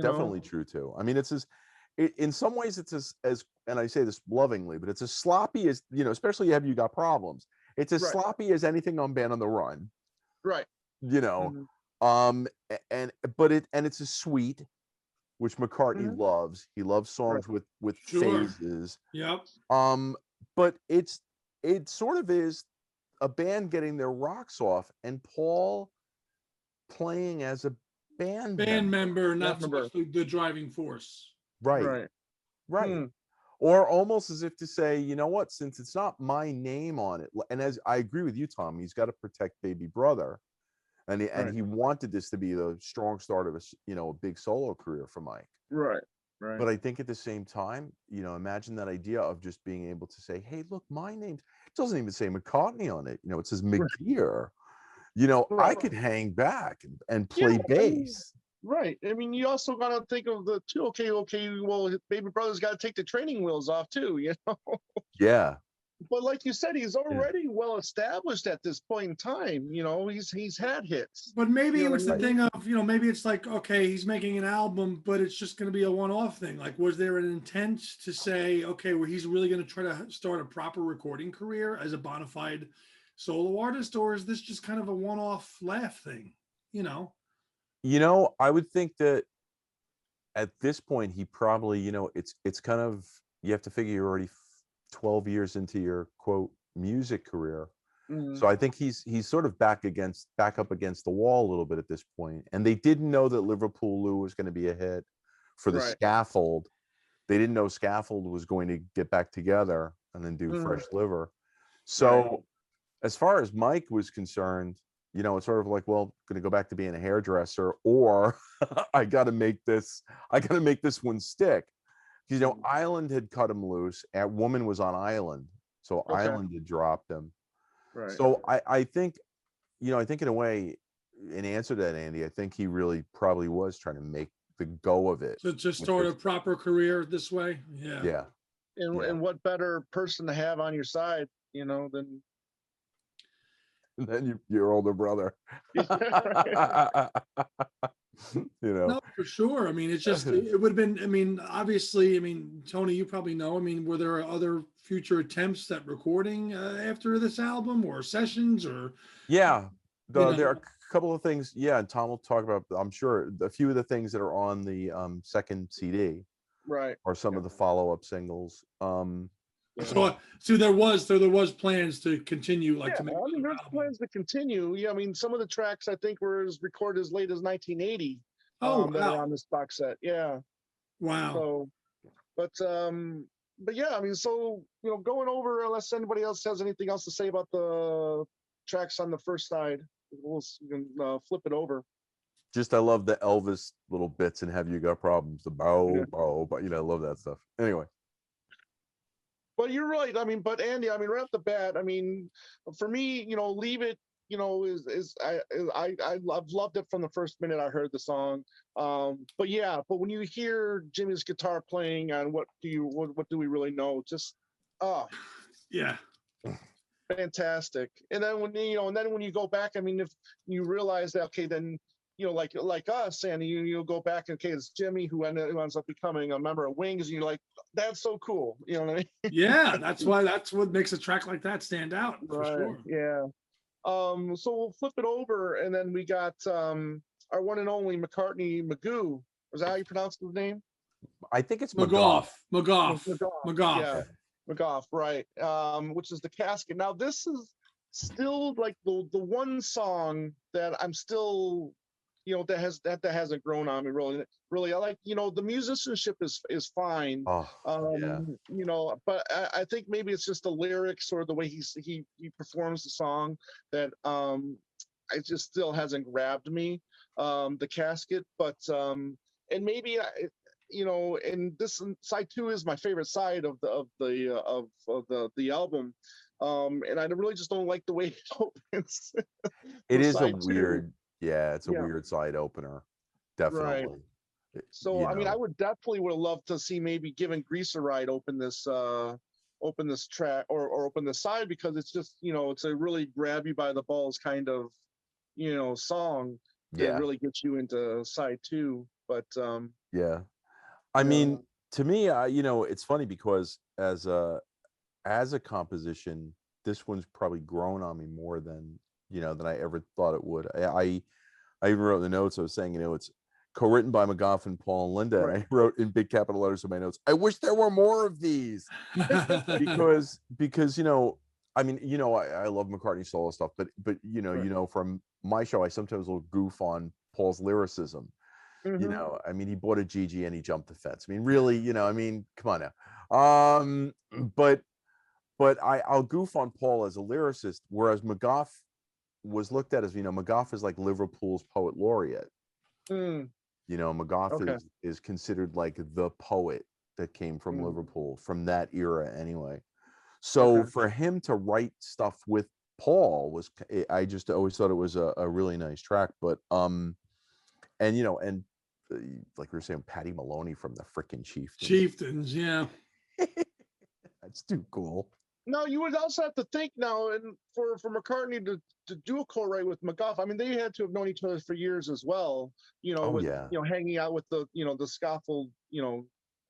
Definitely true too. I mean, it's in some ways it's as, and I say this lovingly, but it's as sloppy as, especially if you got problems. It's as sloppy as anything on Band on the Run. Right. And it's a sweet, which McCartney loves. He loves songs with phases. Yep. But it sort of is a band getting their rocks off, and Paul playing as a band member, not so much the driving force. Right. Or almost as if to say, you know what, since it's not my name on it, and as I agree with you, Tom, he's got to protect baby brother. And he wanted this to be the strong start of a big solo career for Mike. Right. But I think at the same time, imagine that idea of just being able to say, hey, look, my name, it doesn't even say McCartney on it. It says McGear. I could hang back and play bass. Right. I mean, you also got to think of the two. Okay. Well, his baby brother's got to take the training wheels off too, Yeah. But like you said, he's already well established at this point in time. He's had hits. But maybe it was the thing of, maybe it's like, okay, he's making an album, but it's just going to be a one-off thing. Like, was there an intent to say, okay, well, he's really going to try to start a proper recording career as a bona fide solo artist, or is this just kind of a one-off laugh thing? I would think that at this point, he probably, it's kind of, you have to figure you're already 12 years into your quote music career. So I think he's sort of back up against the wall a little bit at this point. And they didn't know that Liverpool Lou was going to be a hit for the Scaffold. They didn't know Scaffold was going to get back together and then do Fresh Liver. So as far as Mike was concerned, it's sort of like, well, going to go back to being a hairdresser, or I got to make this one stick. Island had cut him loose. Woman was on Island, so Island had dropped him. Right. So I think, I think in a way, in answer to that, Andy, I think he really probably was trying to make the go of it. So just start a proper career this way. Yeah. Yeah. And what better person to have on your side, than your older brother. No, for sure. I mean, it's just, it would have been, I mean, obviously, Tony, you probably know, were there other future attempts at recording after this album, or sessions, or? Yeah, there are a couple of things. Yeah, and Tom will talk about, I'm sure, a few of the things that are on the second CD. Right. Or some of the follow-up singles. So there was plans to continue, like, to make. There's plans to continue. Yeah, some of the tracks I think were recorded as late as 1980. Wow. That are on this box set. Yeah. Wow. So, but yeah, so going over, unless anybody else has anything else to say about the tracks on the first side, we'll flip it over. Just, I love the Elvis little bits and Have You Got Problems, the bow, but I love that stuff. Anyway. But you're right. But Andy, right off the bat, for me, Leave It, I've loved it from the first minute I heard the song. But when you hear Jimmy's guitar playing on What Do We Really Know, just yeah, fantastic. And then when you go back, if you realize that, okay, then like us, and you'll go back and, okay, it's Jimmy who ends up becoming a member of Wings, and you're like, that's so cool. You know what I mean? Yeah, that's what makes a track like that stand out, for sure. Yeah. So we'll flip it over, and then we got our one and only McCartney Magoo. Is that how you pronounce his name? I think it's McGough. Yeah, McGough, right. Which is the casket. Now this is still like the one song that I'm still that hasn't grown on me really. I like, the musicianship is fine. Oh, yeah. But I think maybe it's just the lyrics or the way he performs the song that it just still hasn't grabbed me. The casket, but and maybe and this side 2 is my favorite side of the album. And I really just don't like the way it opens. It is a side 2. weird, it's a Yeah. weird side opener, Right. definitely. So I mean, I would love to see maybe Giving Grease a Ride open this track or open this side, because it's just it's a really grab you by the balls kind of song that Yeah. really gets you into side 2. But Yeah. I mean, to me, it's funny because as a composition, this one's probably grown on me more than I ever thought it would. I even wrote in the notes, I was saying, it's co-written by McGough and Paul and Linda. Right. And I wrote in big capital letters in my notes, I wish there were more of these. because I mean, I love McCartney solo stuff, but Right. from my show, I sometimes will goof on Paul's lyricism. Mhm. I mean, he bought a Gigi and he jumped the fence. I mean, really, I mean, come on now. But I'll goof on Paul as a lyricist, whereas McGough was looked at as, McGough is like Liverpool's poet laureate. Mm. McGough Okay. is considered like the poet that came from Liverpool, from that era anyway. So Okay. for him to write stuff with Paul I just always thought it was a really nice track. But and like we were saying, Patty Maloney from the frickin' Chieftains. Chieftains, yeah. That's too cool. No, you would also have to think now, and for McCartney to do a co-write with McGough, I mean, they had to have known each other for years as well. Hanging out with the Scaffold,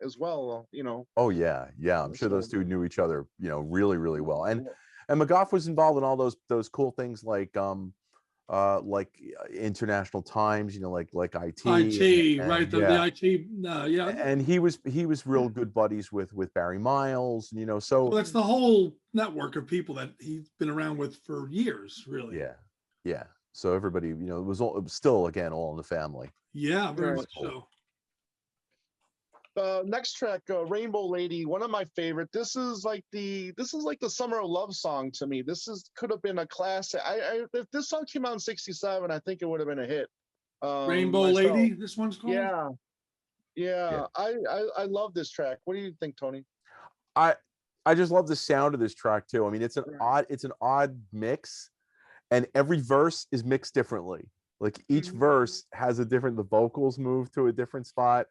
as well. Oh yeah, I'm sure those two knew each other, really, really well. And McGough was involved in all those cool things like International Times, like IT. IT, and right? The IT, yeah. And he was real good buddies with Barry Miles, so Well, that's the whole network of people that he's been around with for years, really. Yeah. So everybody, it was still again all in the family. Yeah, very Right. much so. Next track, Rainbow Lady, one of my favorite. This is like the Summer of Love song to me. Could have been a classic. If this song came out in '67, I think it would have been a hit. Rainbow Lady, this one's called. Yeah. I love this track. What do you think, Tony? I just love the sound of this track too. I mean, it's an odd mix, and every verse is mixed differently. Like each verse has the vocals move to a different spot.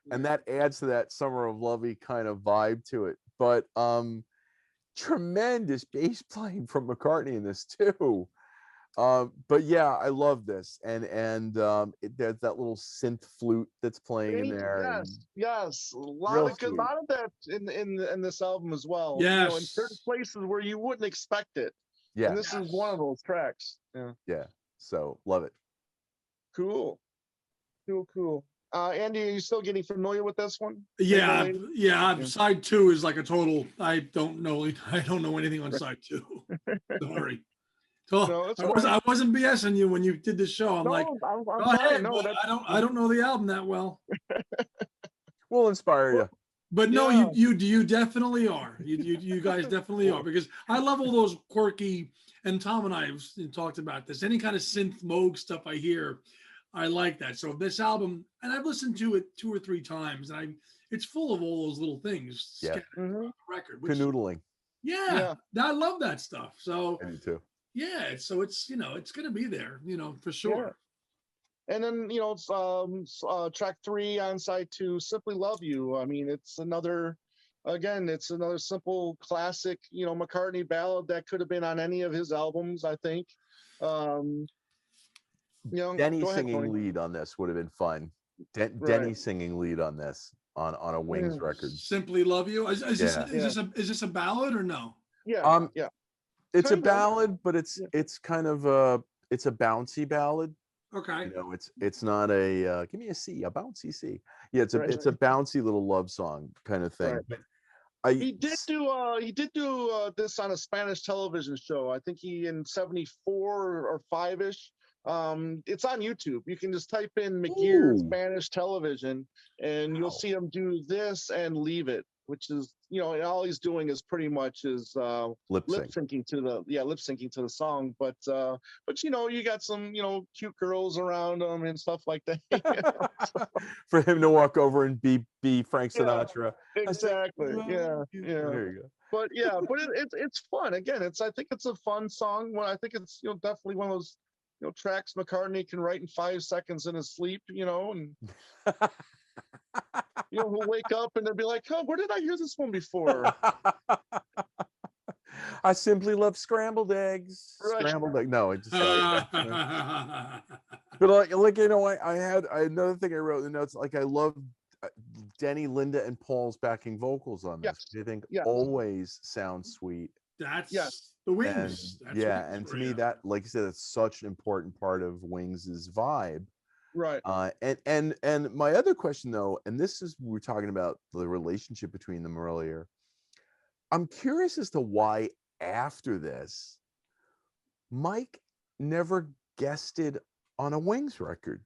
And that adds to that Summer of Lovey kind of vibe to it. But tremendous bass playing from McCartney in this too. But yeah, I love this. And there's that little synth flute that's playing in there. Yes. A lot of that in this album as well. Yes. In certain places where you wouldn't expect it. Yeah. And this is one of those tracks. Yeah. So love it. Cool. Andy, are you still getting familiar with this one? Yeah. Side 2 is like a total. I don't know anything on side 2. Sorry. So I wasn't BSing you when you did the show. I'm like, I'm go ahead. No, I don't know the album that well. We'll inspire you. But no, you definitely are. You guys definitely are, because I love all those quirky. And Tom and I have talked about this. Any kind of synth Moog stuff I hear, I like that. So this album, and I've listened to it 2 or 3 times, and it's full of all those little things. Yeah. Record. Canoodling. Yeah. I love that stuff. So I do too. Yeah. So it's going to be there, for sure. Yeah. And then, track 3 on side 2, Simply Love You. I mean, it's another simple classic, McCartney ballad that could have been on any of his albums, I think. Denny singing lead on this would have been fun. Denny singing lead on this on a Wings record. Simply Love You. Is this a ballad or no? Yeah. It's a ballad, but it's kind of it's a bouncy ballad. Okay. It's not a give me a C, a bouncy C. Yeah, it's a bouncy little love song kind of thing. Right. He did do this on a Spanish television show. I think he in '74 or 5-ish. It's on YouTube. You can just type in McGear Ooh. Spanish television, and you'll Wow. see him do this and leave it, which is, all he's doing is pretty much is Lip lip sync. syncing to the song. But you got some cute girls around him and stuff like that. For him to walk over and be Frank Yeah, Sinatra. exactly. Yeah, Yeah. yeah. There you go. But it's fun. Again, I think it's a fun song. Well, I think it's definitely one of those tracks McCartney can write in 5 seconds in his sleep. And he'll wake up and they'll be like, "Oh, where did I hear this one before?" I simply love scrambled eggs. Right. Scrambled egg. No, I just. But I had another thing I wrote in the notes. Like, I love Denny, Linda, and Paul's backing vocals on this. Yes. I think Yes. always sounds sweet. That's the Wings. And That's yeah, Wings and to for me you. that, like I said, it's such an important part of Wings's vibe. Right. And my other question though, and this is, we were talking about the relationship between them earlier. I'm curious as to why after this, Mike never guested on a Wings record.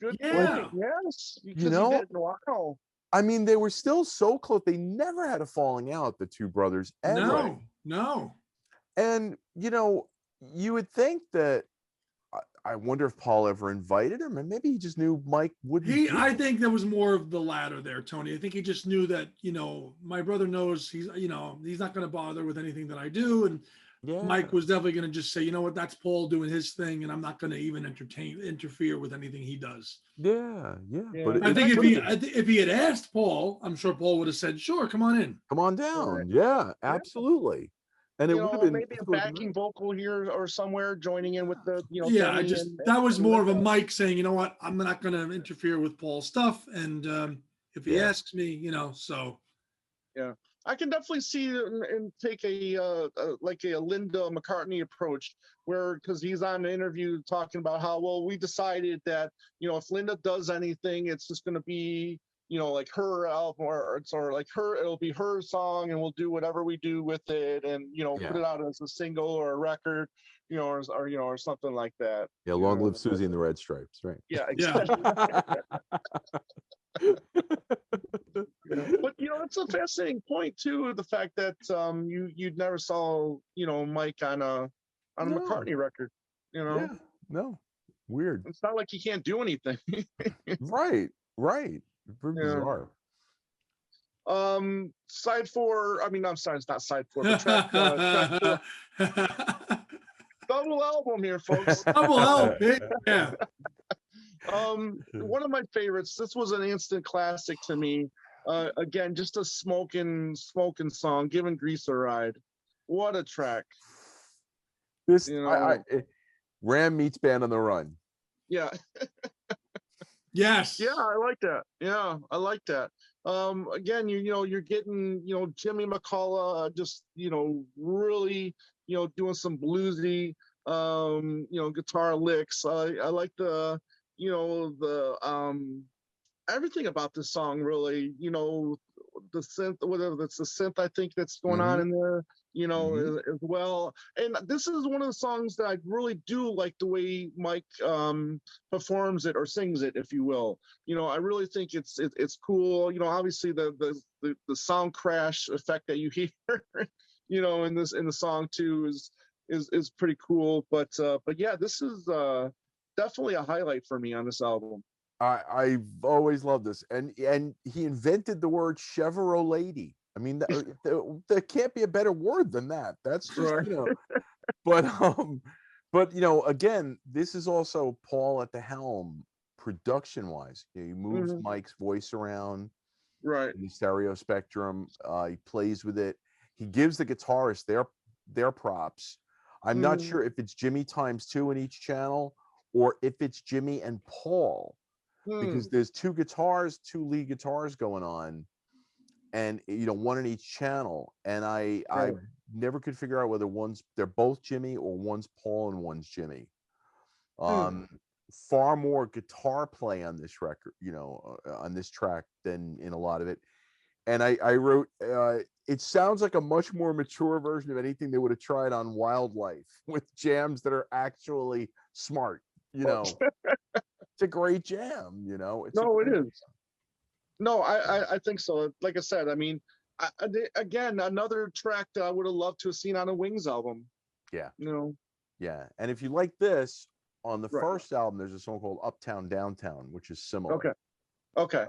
Good Yeah. point. Yes. Because You know, he didn't. Wow. I mean, they were still so close. They never had a falling out, the two brothers, ever. No. And you would think that. I wonder if Paul ever invited him, and maybe he just knew Mike wouldn't. I think there was more of the latter there, Tony. I think he just knew that, my brother knows he's not going to bother with anything that I do. And Yeah. Mike was definitely going to just say, you know what, that's Paul doing his thing, and I'm not going to even interfere with anything he does. Yeah. Yeah. But I think if he had asked Paul, I'm sure Paul would have said, sure, come on in. come on down. Right. Yeah, absolutely. And it would have been maybe a backing vocal here or somewhere joining in with the Yeah, Denny that was more of a Linda. Mike saying, you know what, I'm not going to interfere with Paul's stuff, and if he asks me, so. Yeah, I can definitely see and take a Linda McCartney approach, where, because he's on an interview talking about how, well, we decided that if Linda does anything, it's just going to be like her album, or like it'll be her song, and we'll do whatever we do with it, and put it out as a single or a record, or something like that. Yeah, long live Susie and the Red Stripes, right? Yeah, exactly. But it's a fascinating point too, the fact that you never saw Mike on a McCartney record. Yeah, no, weird. It's not like he can't do anything. Right. Very bizarre. Side 4. I mean, I'm sorry, it's not side 4, but track 4. Double album here, folks. Double LP. Yeah. One of my favorites. This was an instant classic to me. Again, just a smoking song, giving Grease a ride. What a track. This Ram meets Band on the Run. Yeah. Yes. Yeah, I like that. Yeah, I like that. Again, you're getting, Jimmy McCullough, just, really, doing some bluesy, guitar licks. I like the, everything about this song, really, the synth, whatever that's the synth, I think that's going on in there, as well. And this is one of the songs that I really do like the way Mike performs it or sings it, if you will. I really think it's cool. Obviously the sound crash effect that you hear, in the song too is pretty cool. But yeah, this is definitely a highlight for me on this album. I've always loved this, and he invented the word Chevrolet. I mean, there can't be a better word than that. That's just Right. but again, this is also Paul at the helm, production wise. He moves Mike's voice around, right, in the stereo spectrum. He plays with it. He gives the guitarist their props. I'm not sure if it's Jimmy ×2 in each channel, or if it's Jimmy and Paul. Because there's two lead guitars going on, and one in each channel, and I never could figure out whether they're both Jimmy or one's Paul and one's Jimmy. Far more guitar play on this record, on this track, than in a lot of it. And I wrote it sounds like a much more mature version of anything they would have tried on Wildlife, with jams that are actually smart. It's a great jam. No, it is. No, I think so. Like I said, I mean, again, another track that I would have loved to have seen on a Wings album. Yeah. Yeah. And if you like this, on the Right. first album, there's a song called Uptown Downtown, which is similar. Okay.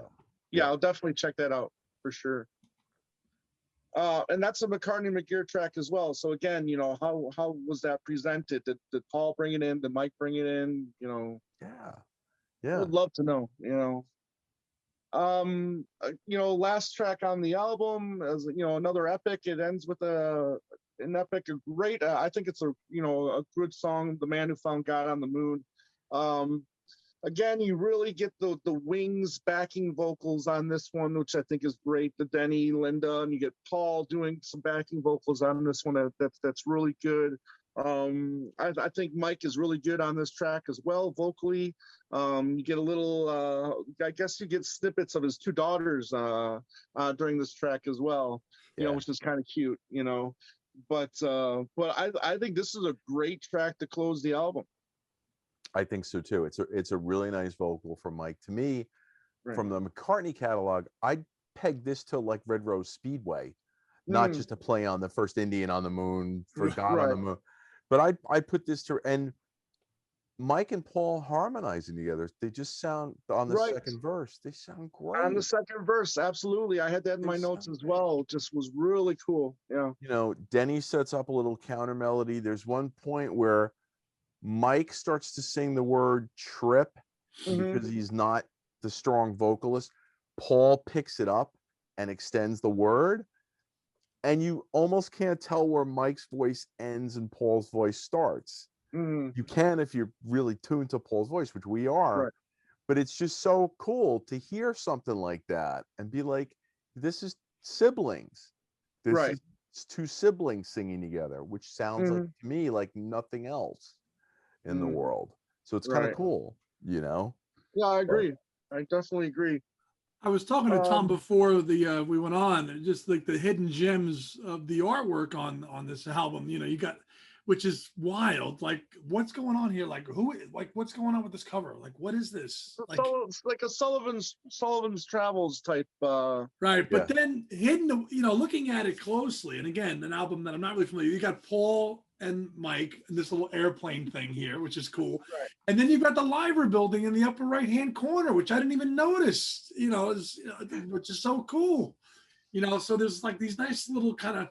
Yeah, I'll definitely check that out for sure. And that's a McCartney McGear track as well. So again, how was that presented? Did Paul bring it in? Did Mike bring it in? Yeah. I would love to know. Last track on the album, as another epic. It ends with an epic, a great. I think it's a good song, "The Man Who Found God on the Moon." Again, you really get the Wings backing vocals on this one, which I think is great. The Denny, Linda, and you get Paul doing some backing vocals on this one. That's really good. I think Mike is really good on this track as well, vocally. You get a little, I guess you get snippets of his two daughters during this track as well, which is kind of cute, But I think this is a great track to close the album. I think so too. It's a really nice vocal from Mike. To me, from the McCartney catalog, I'd peg this to like Red Rose Speedway, not just a play on the first Indian on the Moon for God on the Moon, but I put this to, and Mike and Paul harmonizing together. They just sound on the second verse. They sound great. On the second verse, absolutely. I had that in my notes as well. It just was really cool. Yeah. Denny sets up a little counter melody. There's one point where Mike starts to sing the word trip because he's not the strong vocalist. Paul picks it up and extends the word, and you almost can't tell where Mike's voice ends and Paul's voice starts. You can if you're really tuned to Paul's voice, which we are, but it's just so cool to hear something like that and be like, this is siblings. This is two siblings singing together, which sounds like to me like nothing else in the world. So it's kind of cool, Yeah, I agree. I definitely agree. I was talking to Tom before we went on, just like the hidden gems of the artwork on this album. You got, which is wild. Like, what's going on here? Like, what's going on with this cover? Like, what is this? Like, it's like a Sullivan's Travels type. Right, but then hidden, looking at it closely, and again, an album that I'm not really familiar. You got Paul and Mike and this little airplane thing here, which is cool. Right. And then you've got the library building in the upper right-hand corner, which I didn't even notice, which is so cool. So there's like these nice little kind of,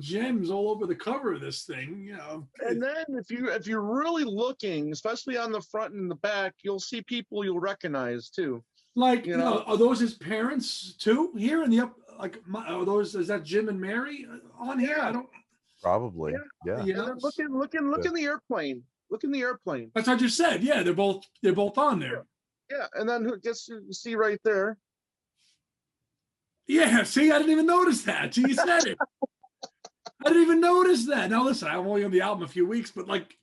gems all over the cover of this thing, And then if you're really looking, especially on the front and the back, you'll see people you'll recognize too. Like, are those his parents too here in the up? Like, is that Jim and Mary on here? I don't. Probably, yeah. And then look in the airplane. Look in the airplane. That's what I just said. Yeah, they're both on there. Yeah, and then who gets you see right there? Yeah, see, I didn't even notice that. You said it. I didn't even notice that. Now listen, I'm only on the album a few weeks, but like,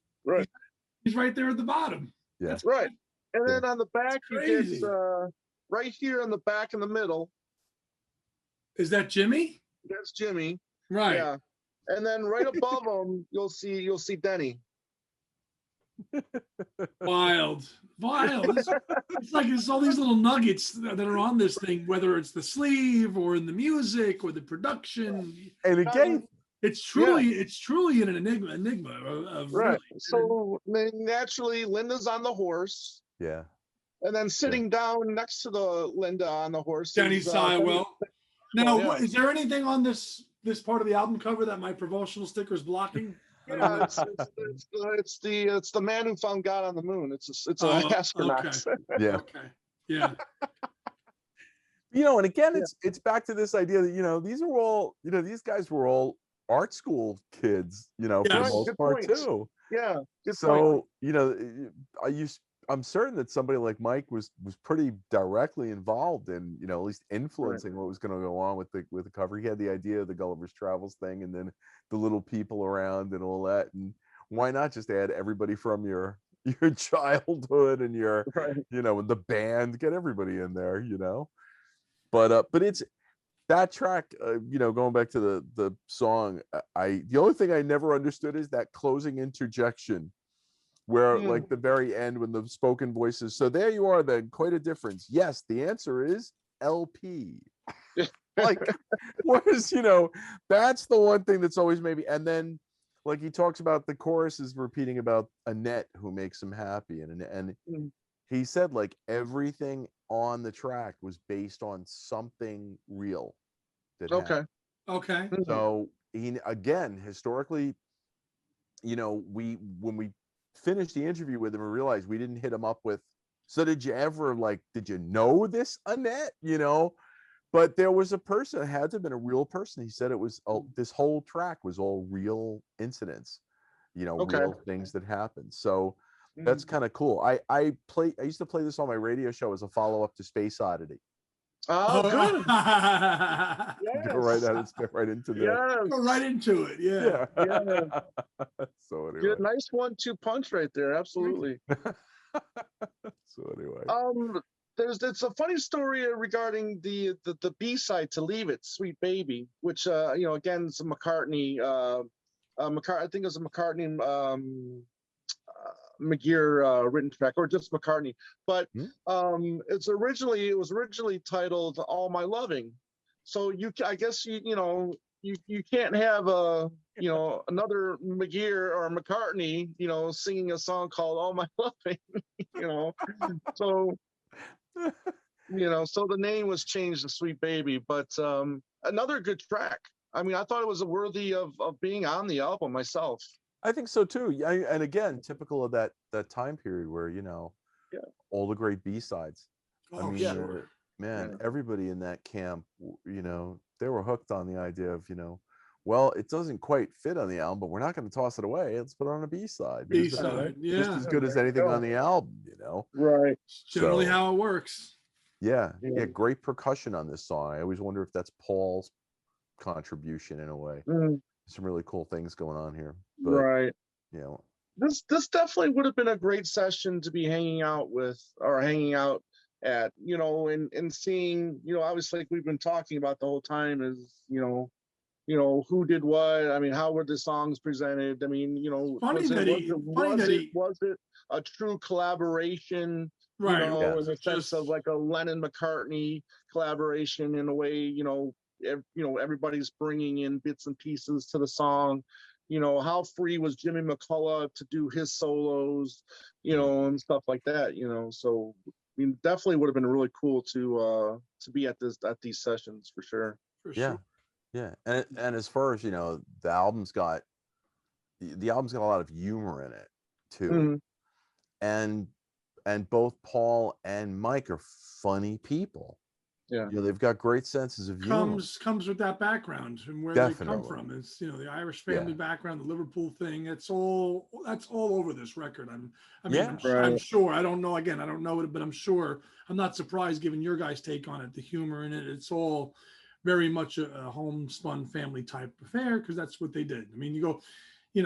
he's right there at the bottom. Yeah, that's right. And then on the back, you get right here on the back in the middle. Is that Jimmy? That's Jimmy. Right. Yeah. And then right above him, you'll see Denny. Wild. It's like it's all these little nuggets that are on this thing, whether it's the sleeve or in the music or the production. And again, it's truly an enigma of right. Really. So naturally, Linda's on the horse. Yeah. And then sitting down next to the Linda on the horse, Denny Sywell. Now, is there anything on this part of the album cover that my promotional sticker is blocking? Yeah, it's the Man Who Found God on the Moon. It's an astronaut. Okay. Yeah. Okay. Yeah. And again, it's back to this idea that these are all these guys were all art school kids, for the most part too. Yeah. So I'm certain that somebody like Mike was pretty directly involved in, at least influencing what was going to go on with the cover. He had the idea of the Gulliver's Travels thing, and then the little people around and all that. And why not just add everybody from your childhood and your, the band, get everybody in there, But that track, going back to the song, the only thing I never understood is that closing interjection where like the very end when the spoken voices. So there you are then, quite a difference. Yes, the answer is LP. Like, what is, that's the one thing that's always maybe, and then like he talks about the chorus is repeating about Annette who makes him happy. And he said like everything on the track was based on something real that happened. Okay. So again, historically, when we finished the interview with him, we realized we didn't hit him up with, so did you know this Annette? But there was a person, it had to have been a real person. He said it was, this whole track was all real incidents, real things that happened. So that's kind of cool. I used to play this on my radio show as a follow-up to Space Oddity. Oh, good. Yes. Go right into that. Yes. Go right into it. Yeah. So anyway. Good, nice 1-2 punch right there. Absolutely. So anyway. It's a funny story regarding the B-side to Leave It, Sweet Baby, which again it's a McCartney. I think it was a McCartney McGear written track, or just McCartney. But it was originally titled "All My Loving." So I guess you can't have another McGear or McCartney singing a song called "All My Loving." So. So the name was changed to Sweet Baby, but another good track. I mean, I thought it was worthy of being on the album myself. I think so too. And again, typical of that time period where all the great B-sides. Everybody in that camp, they were hooked on the idea of well, it doesn't quite fit on the album, but we're not going to toss it away. Let's put it on a B-side. B-side, just as good as anything on the album, Right. Generally how it works. Yeah, great percussion on this song. I always wonder if that's Paul's contribution in a way. Some really cool things going on here. But, right. This definitely would have been a great session to be hanging out at, and seeing, obviously like we've been talking about the whole time is, who did what? I mean, how were the songs presented? I mean, was it a true collaboration? Right. In the sense of like a Lennon McCartney collaboration in a way, everybody's bringing in bits and pieces to the song. How free was Jimmy McCullough to do his solos, and stuff like that. So I mean, definitely would have been really cool to be at these sessions for sure. Yeah, and as far as the album's got a lot of humor in it too, and both Paul and Mike are funny people. Yeah, they've got great senses of humor. Comes with that background and where they come from. It's the Irish family background, the Liverpool thing. That's all over this record. I'm sure. I don't know. Again, I don't know it, but I'm sure. I'm not surprised given your guys' take on it. The humor in it. It's all very much a homespun family type affair because that's what they did. I mean, you go,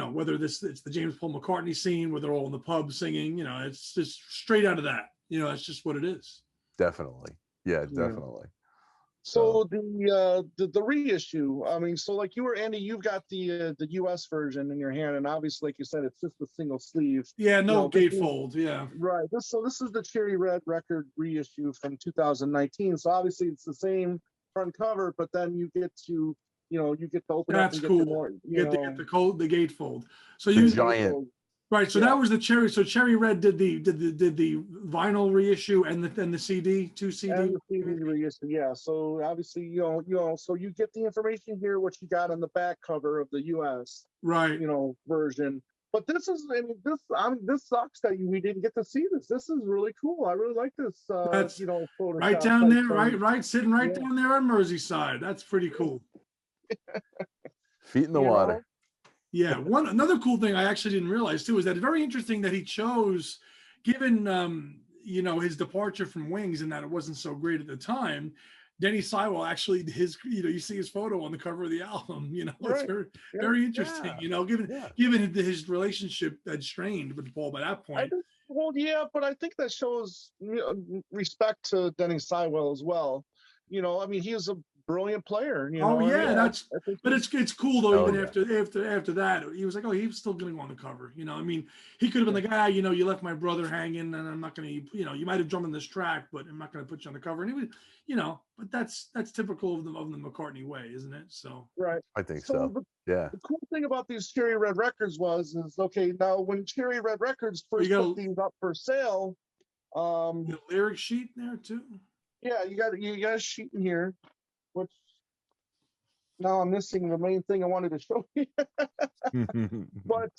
whether it's the James Paul McCartney scene where they're all in the pub singing, it's just straight out of that. That's just what it is. Definitely. Yeah, definitely. So the reissue, I mean, so like Andy, you've got the US version in your hand, and obviously, like you said, it's just a single sleeve. Yeah, no gatefold. Yeah. Right. This is the Cherry Red record reissue from 2019. So obviously, it's the same front cover, but then you get to open up and cool. Get the more, the gatefold. So the giant. Right, so that was the Cherry. So Cherry Red did the vinyl reissue and the CD, 2 CD. And the CD reissue, yeah. So obviously, so you get the information here, what you got on the back cover of the US, version. But this is, this sucks that we didn't get to see this. This is really cool. I really like this. Photo right down there, right, sitting right down there on Merseyside. That's pretty cool. Feet in the water. Yeah. Another cool thing I actually didn't realize too is that it's very interesting that he chose, given his departure from Wings and that it wasn't so great at the time. Denny Seiwell actually, you see his photo on the cover of the album. It's very interesting. Given his relationship had strained with Paul by that point. But I think that shows respect to Denny Seiwell as well. He is a brilliant player. You Oh know, yeah, I think but it's cool though. Oh, Even yeah. after that, he was like, oh, he was still going to go on the cover. You know, I mean, he could have been like, you know, you left my brother hanging, and I'm not going to, you know, you might have jumped on this track, but I'm not going to put you on the cover. And he was, you know, but that's typical of the McCartney way, isn't it? So right. I think so. Yeah. The cool thing about these Cherry Red Records is okay. Now, when Cherry Red Records first put these up for sale, the lyric sheet there too. Yeah, you got a sheet in here, which now I'm missing the main thing I wanted to show you. But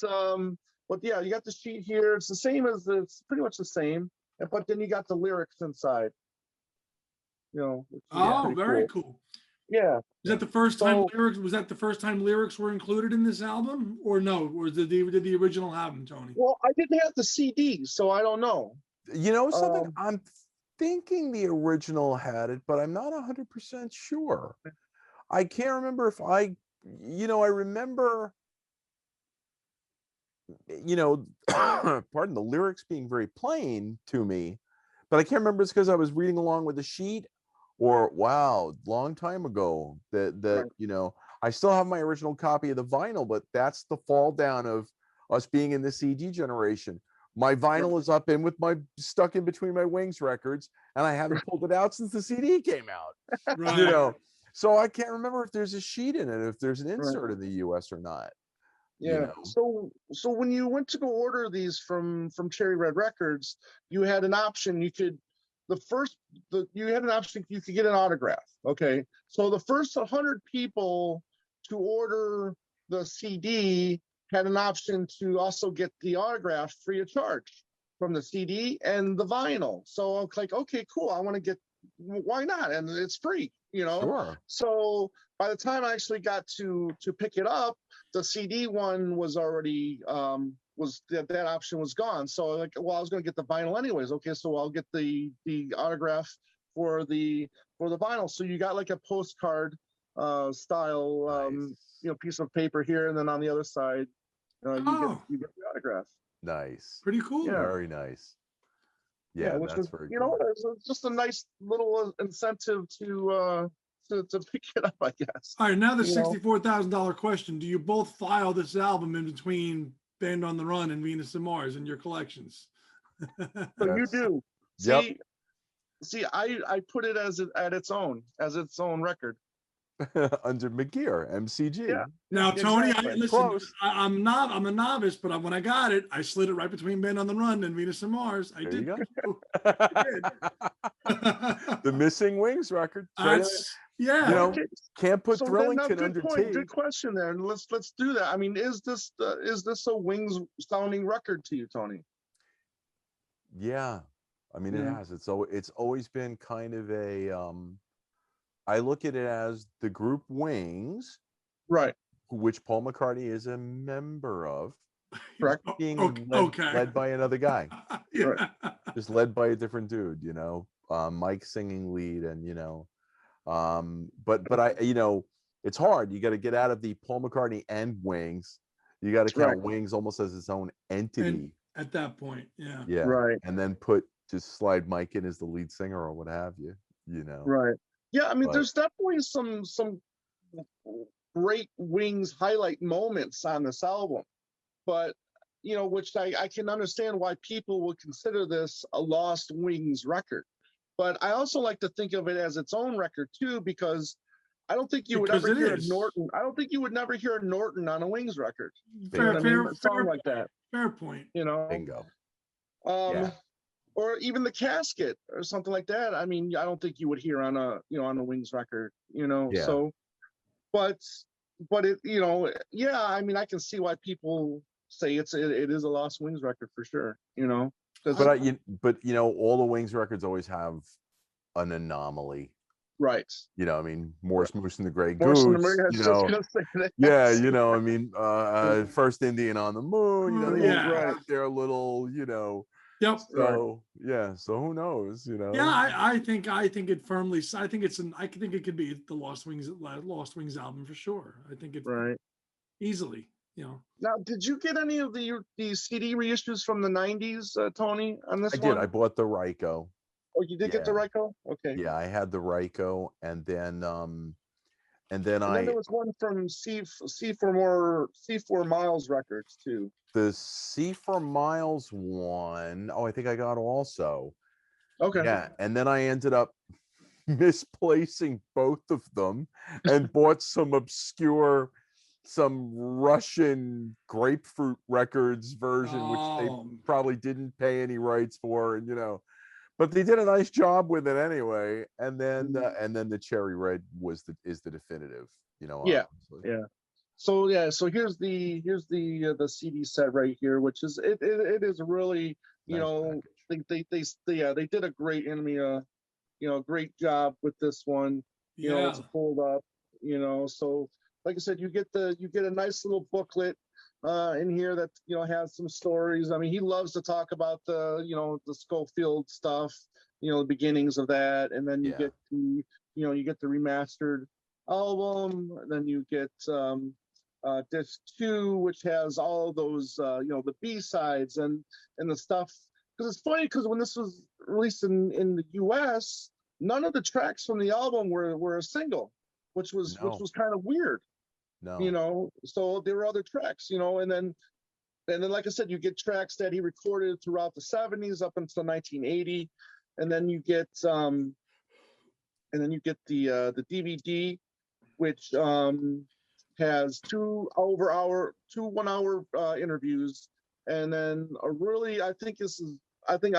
yeah, you got the sheet here. It's the same it's pretty much the same, but then you got the lyrics inside. You know. Oh, very cool. Yeah. Is that the first time lyrics? Was that the first time lyrics were included in this album, or no? Or did the original have them, Tony? Well, I didn't have the CD, so I don't know. You know something? I'm thinking the original had it, but I'm not 100% sure. I can't remember if I remember, pardon, the lyrics being very plain to me, but I can't remember it's because I was reading along with the sheet or, wow, long time ago that right. You know, I still have my original copy of the vinyl, but that's the fall down of us being in the CD generation. My vinyl is stuck in between my Wings records, and I haven't pulled it out since the CD came out. Right. You know, so I can't remember if there's a sheet in it, if there's an insert in the US or not. Yeah. You know? So when you went to go order these from Cherry Red Records, you had an option. You could get an autograph. Okay. So the first 100 people to order the CD had an option to also get the autograph free of charge from the CD and the vinyl. So I'm like, okay, cool. I want to get, why not? And it's free, you know? Sure. So by the time I actually got to pick it up, the CD one was already, that option was gone. So like, well, I was going to get the vinyl anyways. Okay. So I'll get the autograph for the vinyl. So you got like a postcard style, nice. Piece of paper here. And then on the other side, you get the autograph. Nice. Pretty cool. Yeah. Very nice. Yeah, which that's is, very cool. It's just a nice little incentive to pick it up, I guess. All right, now the $64,000 question. Do you both file this album in between Band on the Run and Venus and Mars in your collections? So you do. Yep. See, I put it as its own record. Under McGear, MCG. Yeah. Now, Tony, exactly. Listen, I'm a novice, but when I got it, I slid it right between Band on the Run and Venus and Mars. I did. The Missing Wings record. Yeah. Can't put Thrillington under T. Good question there. And let's do that. I mean, is this a Wings sounding record to you, Tony? Yeah. I mean, it has. It's always been kind of a I look at it as the group Wings, right? Which Paul McCartney is a member of, correct? Being led by another guy, right. Just led by a different dude, Mike singing lead, and but I, it's hard. You got to get out of the Paul McCartney and Wings. You got to count Wings almost as its own entity and at that point. Yeah, right. And then just slide Mike in as the lead singer or what have you, right. Yeah, I mean, there's definitely some great Wings highlight moments on this album, but which I can understand why people would consider this a lost Wings record. But I also like to think of it as its own record too, because I don't think you would ever hear a Norton. I don't think you would never hear a Norton on a Wings record. Fair like that. Fair point. Bingo. Or even the Casket or something like that. I mean, I don't think you would hear on a Wings record, Yeah. So, but it, I mean, I can see why people say it is a lost Wings record for sure, But all the Wings records always have an anomaly. Right. I mean, Morse Moose and the Grey Morse Goose. And the I mean, First Indian on the Moon. They have their little, Yep. So so who knows? Yeah, I think it firmly. I think it could be the Lost Wings album for sure. I think it easily. Now, did you get any of the CD reissues from the '90s, Tony? On this I did. I bought the Ryko. Oh, you did get the Yeah. Ryko? Okay. Yeah, I had the Ryko, and then And then there was one from C4 Miles Records too. the C for Miles one. Oh, I think I got also. Okay. Yeah, and then I ended up misplacing both of them and bought some Russian Grapefruit Records version, which they probably didn't pay any rights for, and but they did a nice job with it anyway. And then the Cherry Red is the definitive, Yeah. obviously. Yeah. So here's the CD set right here, which is it is really, Nice they did a great great job with this one. It's pulled up, so like I said, you get a nice little booklet in here that has some stories. I mean, he loves to talk about the Schofield stuff, the beginnings of that, and then you get the remastered album, and then you get disc 2, which has all of those the B-sides and the stuff. Because it's funny, because when this was released in the US, none of the tracks from the album were a single, which was kind of weird. No. So there were other tracks, and then like I said, you get tracks that he recorded throughout the 70s up until 1980, and then you get the DVD, which has two 1-hour interviews, and then I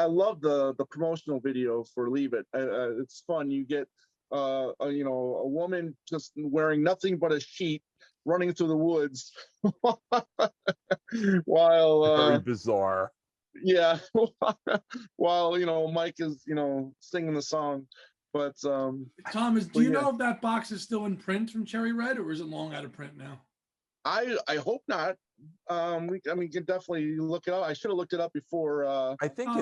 love the promotional video for Leave It. It's fun. You get a woman just wearing nothing but a sheet running through the woods while very bizarre. Yeah, while Mike is singing the song. But Thomas, do you know if that box is still in print from Cherry Red, or is it long out of print now? I hope not. We can definitely look it up. I should have looked it up before. I think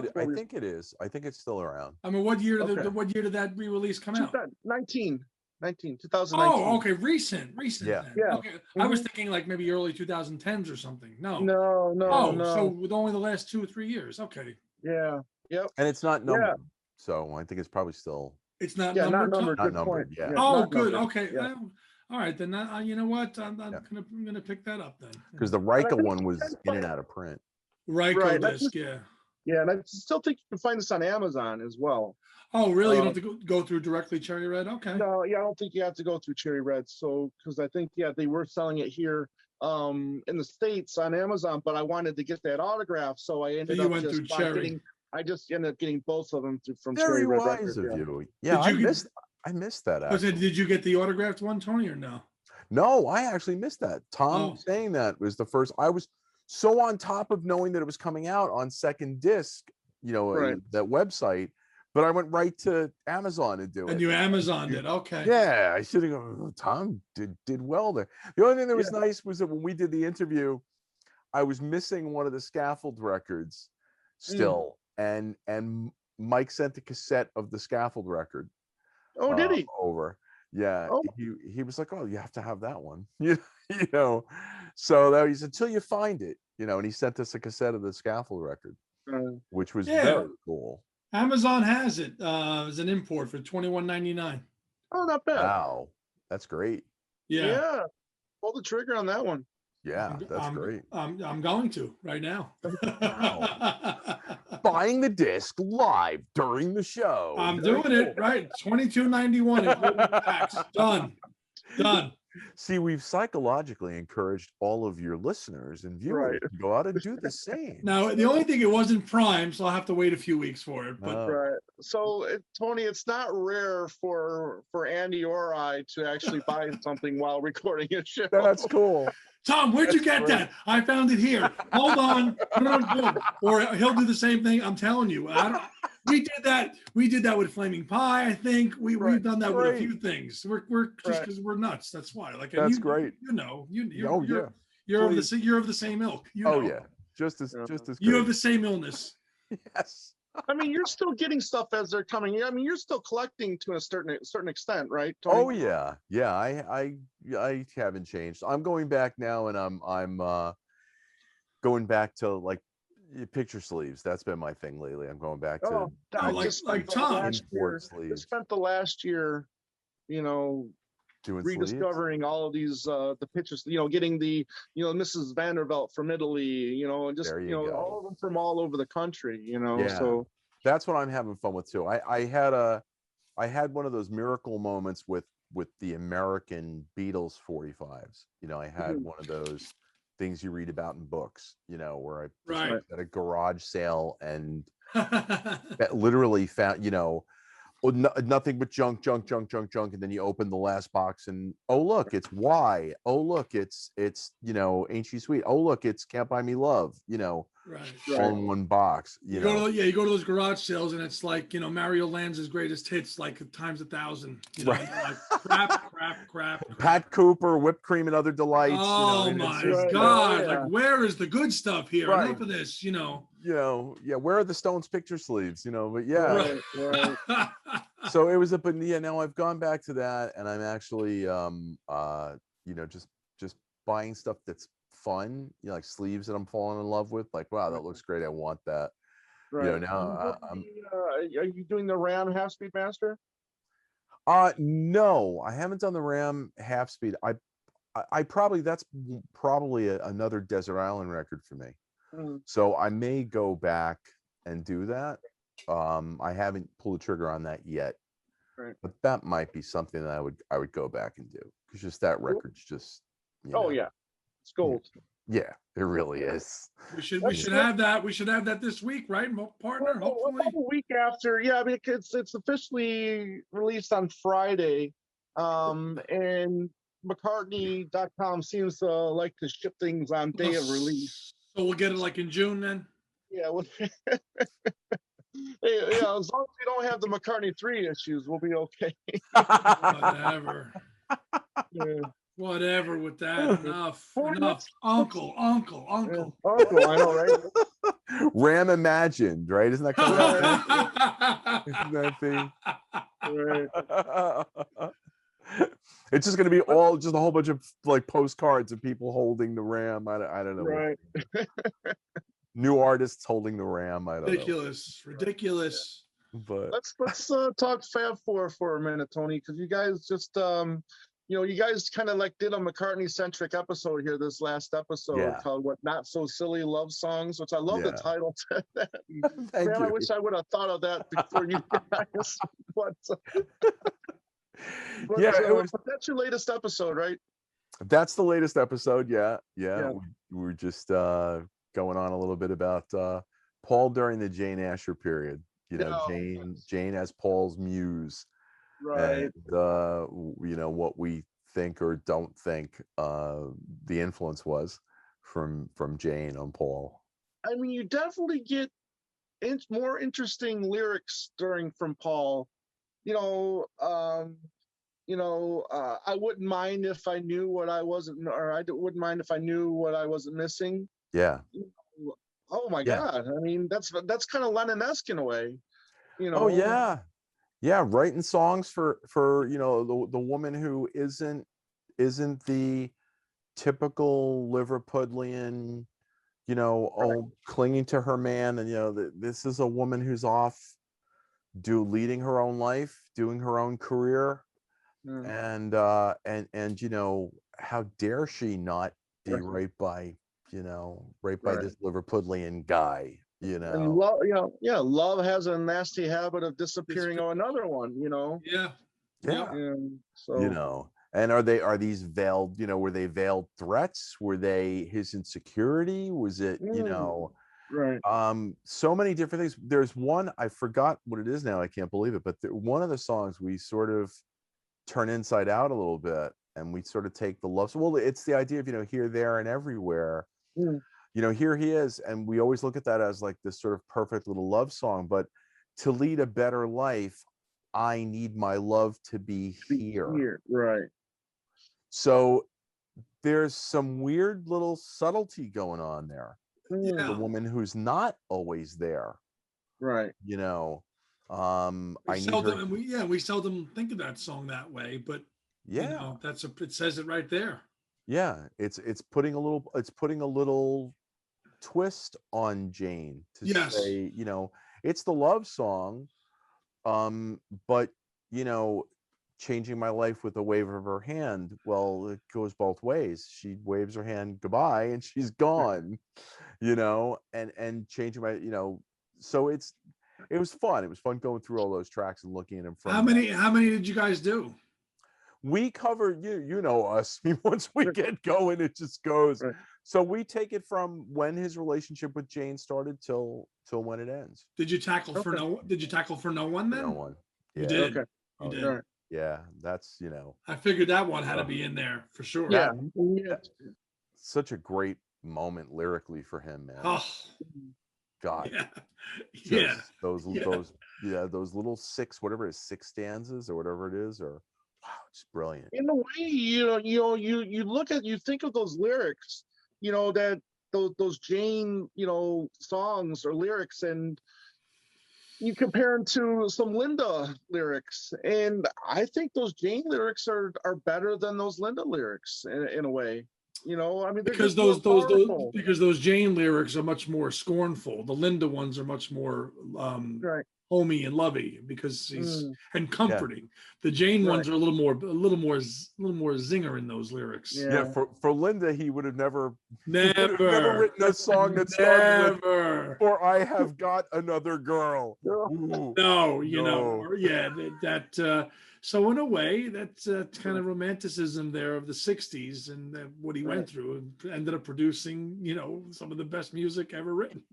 it is. I think it's still around. I mean, what year did that re-release come out? 2019. Oh, okay, recent. Yeah. Then. Yeah. Okay. I was thinking like maybe early 2010s or something. No. No. So with only the last 2 or 3 years. Okay. Yeah. Yep. And it's not numbered, so I think it's probably still. It's not numbered. numbered. Not numbered. Not Good numbered. point. Yeah. Oh, good. Numbered. Okay. Yeah. All right, then. You know what? I'm gonna pick that up then. Because the Ryko one was in and out of print. Ryko disc, yeah. Yeah, and I still think you can find this on Amazon as well. Oh, really? You don't have to go through directly Cherry Red? Okay. No, yeah, I don't think you have to go through Cherry Red. So, because I think they were selling it here in the States on Amazon, but I wanted to get that autograph, so I ended up just getting. I just ended up getting both of them from Cherry Red. Very wise of you. Yeah, I missed that. Did you get the autographed one, Tony, or no? No, I actually missed that. Tom saying that was the first. I was so on top of knowing that it was coming out on second disc, that website, but I went right to Amazon to do it. And you Amazoned it, okay. Yeah, I should have gone. Tom did well there. The only thing that was nice was that when we did the interview, I was missing one of the Scaffold records still, and Mike sent the cassette of the Scaffold record. Oh, did he? Over. Yeah. Oh. He was like, oh, you have to have that one. So that he's until you find it, and he sent us a cassette of the Scaffold record, which was very cool. Amazon has it as an import for $21.99. Oh, not bad. Wow. That's great. Yeah. Pull the trigger on that one. Yeah, that's great. I'm going to right now. Wow. Buying the disc live during the show. I'm doing it right. $22.91. Done. See, we've psychologically encouraged all of your listeners and viewers to go out and do the same. Now, the only thing, it wasn't Prime, so I'll have to wait a few weeks for it. But Right. So, Tony, it's not rare for Andy or I to actually buy something while recording a show. That's cool. Tom, where'd you get that? I found it here. Hold on. Or he'll do the same thing. I'm telling you. We did that. We did that with Flaming Pie. I think we've done that with a few things. We're just because we're nuts. That's why. Like that's great. You're of the same ilk. Just as you have the same illness. Yes. I mean, you're still getting stuff as they're coming in. I mean, you're still collecting to a certain extent, right, Tony? Oh yeah. I haven't changed. I'm going back now, and I'm going back to, like, picture sleeves. That's been my thing lately. I'm going back to Oh, I like- just spent like the Tom. last year- import I sleeves. spent the last year, you know, Doing sleeves. rediscovering all of these the pictures, getting the Mrs. Vanderbilt from Italy, and just There you go. all of them from all over the country, Yeah. so That's what I'm having fun with too. I had one of those miracle moments with the American Beatles 45s. I had Mhm. one of those things you read about in books, where I just Right. was at a garage sale and that literally found, nothing but junk, and then you open the last box and oh look, it's Y. Oh look, it's Ain't She Sweet. Oh look, it's Can't Buy Me Love. Right. All in one box. You go to those garage sales and it's like, Mario Lanza's greatest hits, like times 1,000. Right. And you're like, crap. Pat Cooper, whipped cream and other delights. Oh and it's my just, God! yeah. Like, where is the good stuff here? Right. Enough of this, where are the Stones picture sleeves? But yeah. Right. So it was but yeah, now I've gone back to that and I'm actually just buying stuff that's fun, like sleeves that I'm falling in love with. Like, wow, that looks great. I want that. Right. Now are you doing the Ram Half Speed Master? no, I haven't done the Ram half speed. I probably that's probably another desert island record for me. So I may go back and do that. I haven't pulled the trigger on that yet, Right. but that might be something that I would go back and do because just that record's just. Yeah, it's gold. Yeah, it really is. we should have that. We should have that this week, right, partner? Hopefully. A week after, yeah. I mean, it's officially released on Friday, and McCartney.com seems to like to ship things on day of release. So we'll get it like in June then. Yeah. Well, yeah. As long as we don't have the McCartney 3 issues, we'll be okay. Whatever. Yeah. Whatever with that. Enough. Uncle. Uncle, I know, right? Ram Imagined, right? Isn't that kind of isn't that thing? Right. It's just going to be just a whole bunch of like postcards of people holding the Ram. I don't know. Right. New artists holding the Ram. I don't Ridiculous. know. But Let's talk Fab4 for a minute, Tony, because you guys just you guys kind of like did a McCartney centric episode here this last episode called "What Not So Silly Love Songs," which I love the title to that. Thank you. I wish I would have thought of that before you guys. But that's your latest episode, right? That's the latest episode. Yeah. We're just going on a little bit about Paul during the Jane Asher period. Jane as Paul's muse. Right. And what we think or don't think the influence was from Jane on Paul. I mean, you definitely get more interesting lyrics from Paul. I wouldn't mind if I knew what I wasn't, or I wouldn't mind if I knew what I wasn't missing. Yeah. Oh my God! I mean, that's kind of Lennon-esque in a way. Oh yeah. Yeah, writing songs for the woman who isn't the typical Liverpudlian, clinging to her man, and this is a woman who's off leading her own life, doing her own career, and how dare she not be right by this Liverpudlian guy. And love has a nasty habit of disappearing on another one, Yeah. So and are these veiled, were they veiled threats? Were they his insecurity? Was it, right. So many different things. There's one, I forgot what it is now, I can't believe it, but one of the songs we sort of turn inside out a little bit, and we sort of take the love. Well, it's the idea of, here, there, and everywhere. Here he is, and we always look at that as like this sort of perfect little love song, but to lead a better life, I need my love to be here. Right. So there's some weird little subtlety going on there. Yeah. The woman who's not always there. Right. We seldom think of that song that way, but yeah, it says it right there. Yeah, it's putting a little twist on Jane to Yes. say, you know, it's the love song, but you know, changing my life with a wave of her hand. Well, it goes both ways. She waves her hand goodbye and she's gone, you know, and changing my, you know, so it was fun. It was fun going through all those tracks and looking at them from How many did you guys do? we cover you know us. Once we get going, it just goes. Right. So we take it from when his relationship with Jane started till when it ends. Did you tackle for no one then? No one. You Yeah. did. Okay. You Oh, did. All right. Yeah, that's, you know, I figured that one had to be in there for sure. Yeah. such a great moment lyrically for him, man. Oh, God. yeah. Just Yeah. those little six stanzas or whatever it is, or wow, it's brilliant. In a way, you look at, you think of those lyrics, you know, that those Jane, you know, songs or lyrics, and you compare them to some Linda lyrics, and I think those Jane lyrics are better than those Linda lyrics in a way. You know, I mean, they're Because just more powerful. those Jane lyrics are much more scornful. The Linda ones are much more Right. homey and lovey because he's and comforting. The Jane Right. ones are a little more zinger in those lyrics. Yeah. For Linda, he would have never Never written a song that started with never. "For I have got another girl." Ooh. No, you know, No. or, yeah, that so in a way, that's kind of romanticism there of the '60s and what he went through, and ended up producing, you know, some of the best music ever written.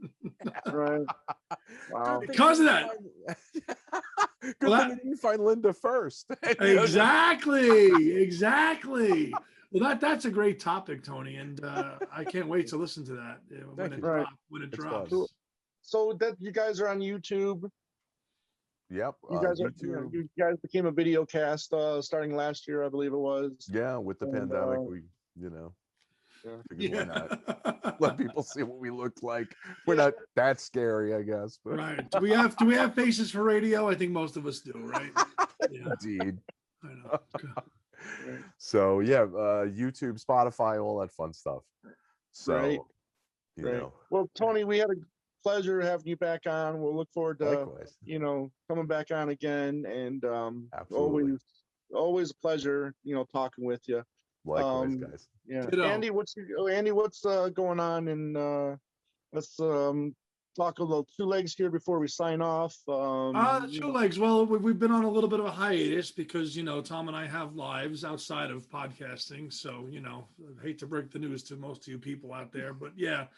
Right. Wow. Because of that. Good Well, thing you didn't find Linda first. Exactly. Well, that's a great topic, Tony, and I can't wait to listen to that when Thank it you. Right. drops. fun. So that you guys are on YouTube. Yep. You guys are, YouTube. you guys became a video cast starting last year, I believe it was. Yeah, with the And, pandemic, we, you know, figured why not let people see what we look like. We're not that scary, I guess. But Right. Do we have faces for radio? I think most of us do, right? Yeah. indeed. I know. So yeah, YouTube, Spotify, all that fun stuff. So Right. you Right. know, Well, Tony, we had a pleasure having you back on. We'll look forward to likewise. you know, coming back on again, and Absolutely. always a pleasure, you know, talking with you. Likewise, guys. Yeah. Ditto. Andy, what's going on? And let's talk a little two legs here before we sign off. The you two know, legs. Well, we've been on a little bit of a hiatus because, you know, Tom and I have lives outside of podcasting. So, you know, I hate to break the news to most of you people out there, but yeah,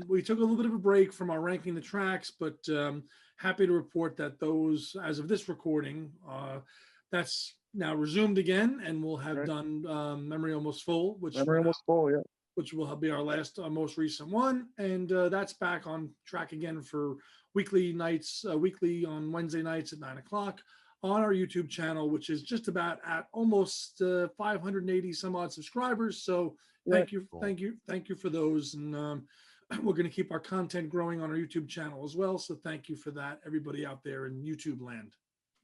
we took a little bit of a break from our ranking the tracks, but happy to report that those, as of this recording, that's now resumed again, and we'll have done Memory Almost Full, which Memory Almost Full, yeah. which will be our last, most recent one. And that's back on track again for weekly on Wednesday nights at 9:00 on our YouTube channel, which is just about at almost 580 some odd subscribers. So thank you for those. And we're going to keep our content growing on our YouTube channel as well. So thank you for that, everybody out there in YouTube land.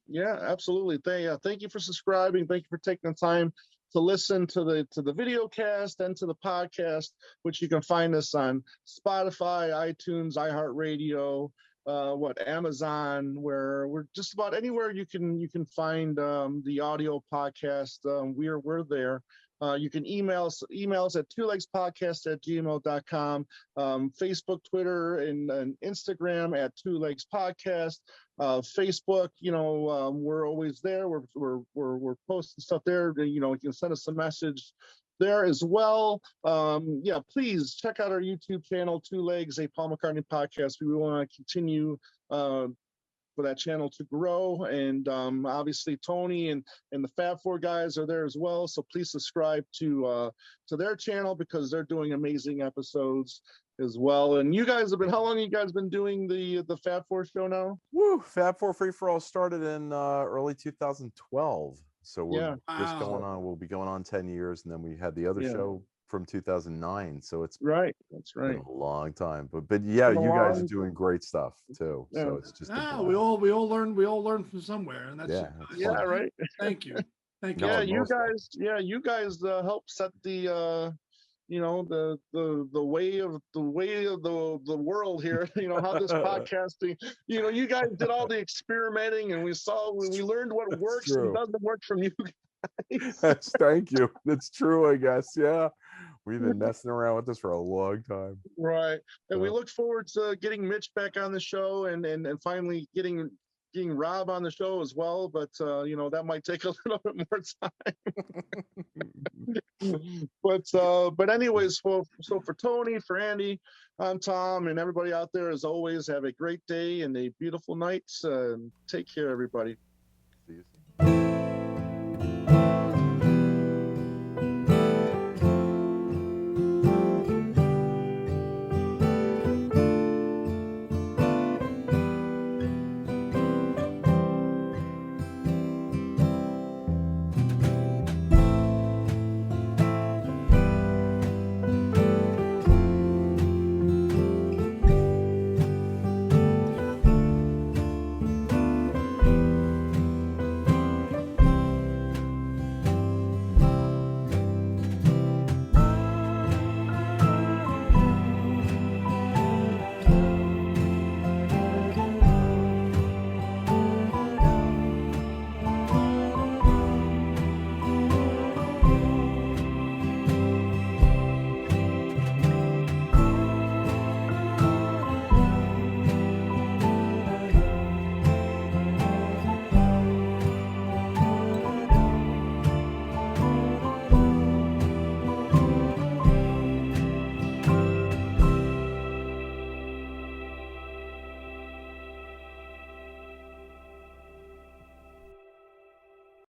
Yeah, absolutely. Thank you for subscribing. Thank you for taking the time to listen to the video cast and to the podcast, which you can find us on Spotify, iTunes, iHeartRadio, Amazon, where we're just about anywhere you can find the audio podcast. We're there. You can email us at twolegspodcast@gmail.com, Facebook, Twitter, and Instagram at twolegspodcast. Facebook, you know, we're always there. We're posting stuff there. You know, you can send us a message there as well. Yeah, please check out our YouTube channel, Two Legs, a Paul McCartney podcast. We want to continue for that channel to grow, and obviously Tony and the Fab4 guys are there as well. So please subscribe to their channel because they're doing amazing episodes as well. And you guys how long have you guys been doing the Fab4 show now? Woo! Fab4Free4All started in early 2012. So we're just going on. We'll be going on 10 years, and then we had the other show from 2009. So it's right. That's right. been a long time. But yeah, you guys are doing great stuff too. Yeah. So it's just we all learn from somewhere, and that's yeah, right. Thank you. Yeah, you guys help set the the way of the world here. How this podcasting. You guys did all the experimenting, and we learned what works and doesn't work from you guys. Thank you. That's true, I guess. Yeah, we've been messing around with this for a long time. Right, and we look forward to getting Mitch back on the show, and finally getting Rob on the show as well, but that might take a little bit more time. but anyways, for Tony, for Andy, I'm Tom, and everybody out there, as always, have a great day and a beautiful night. Take care, everybody. See you soon.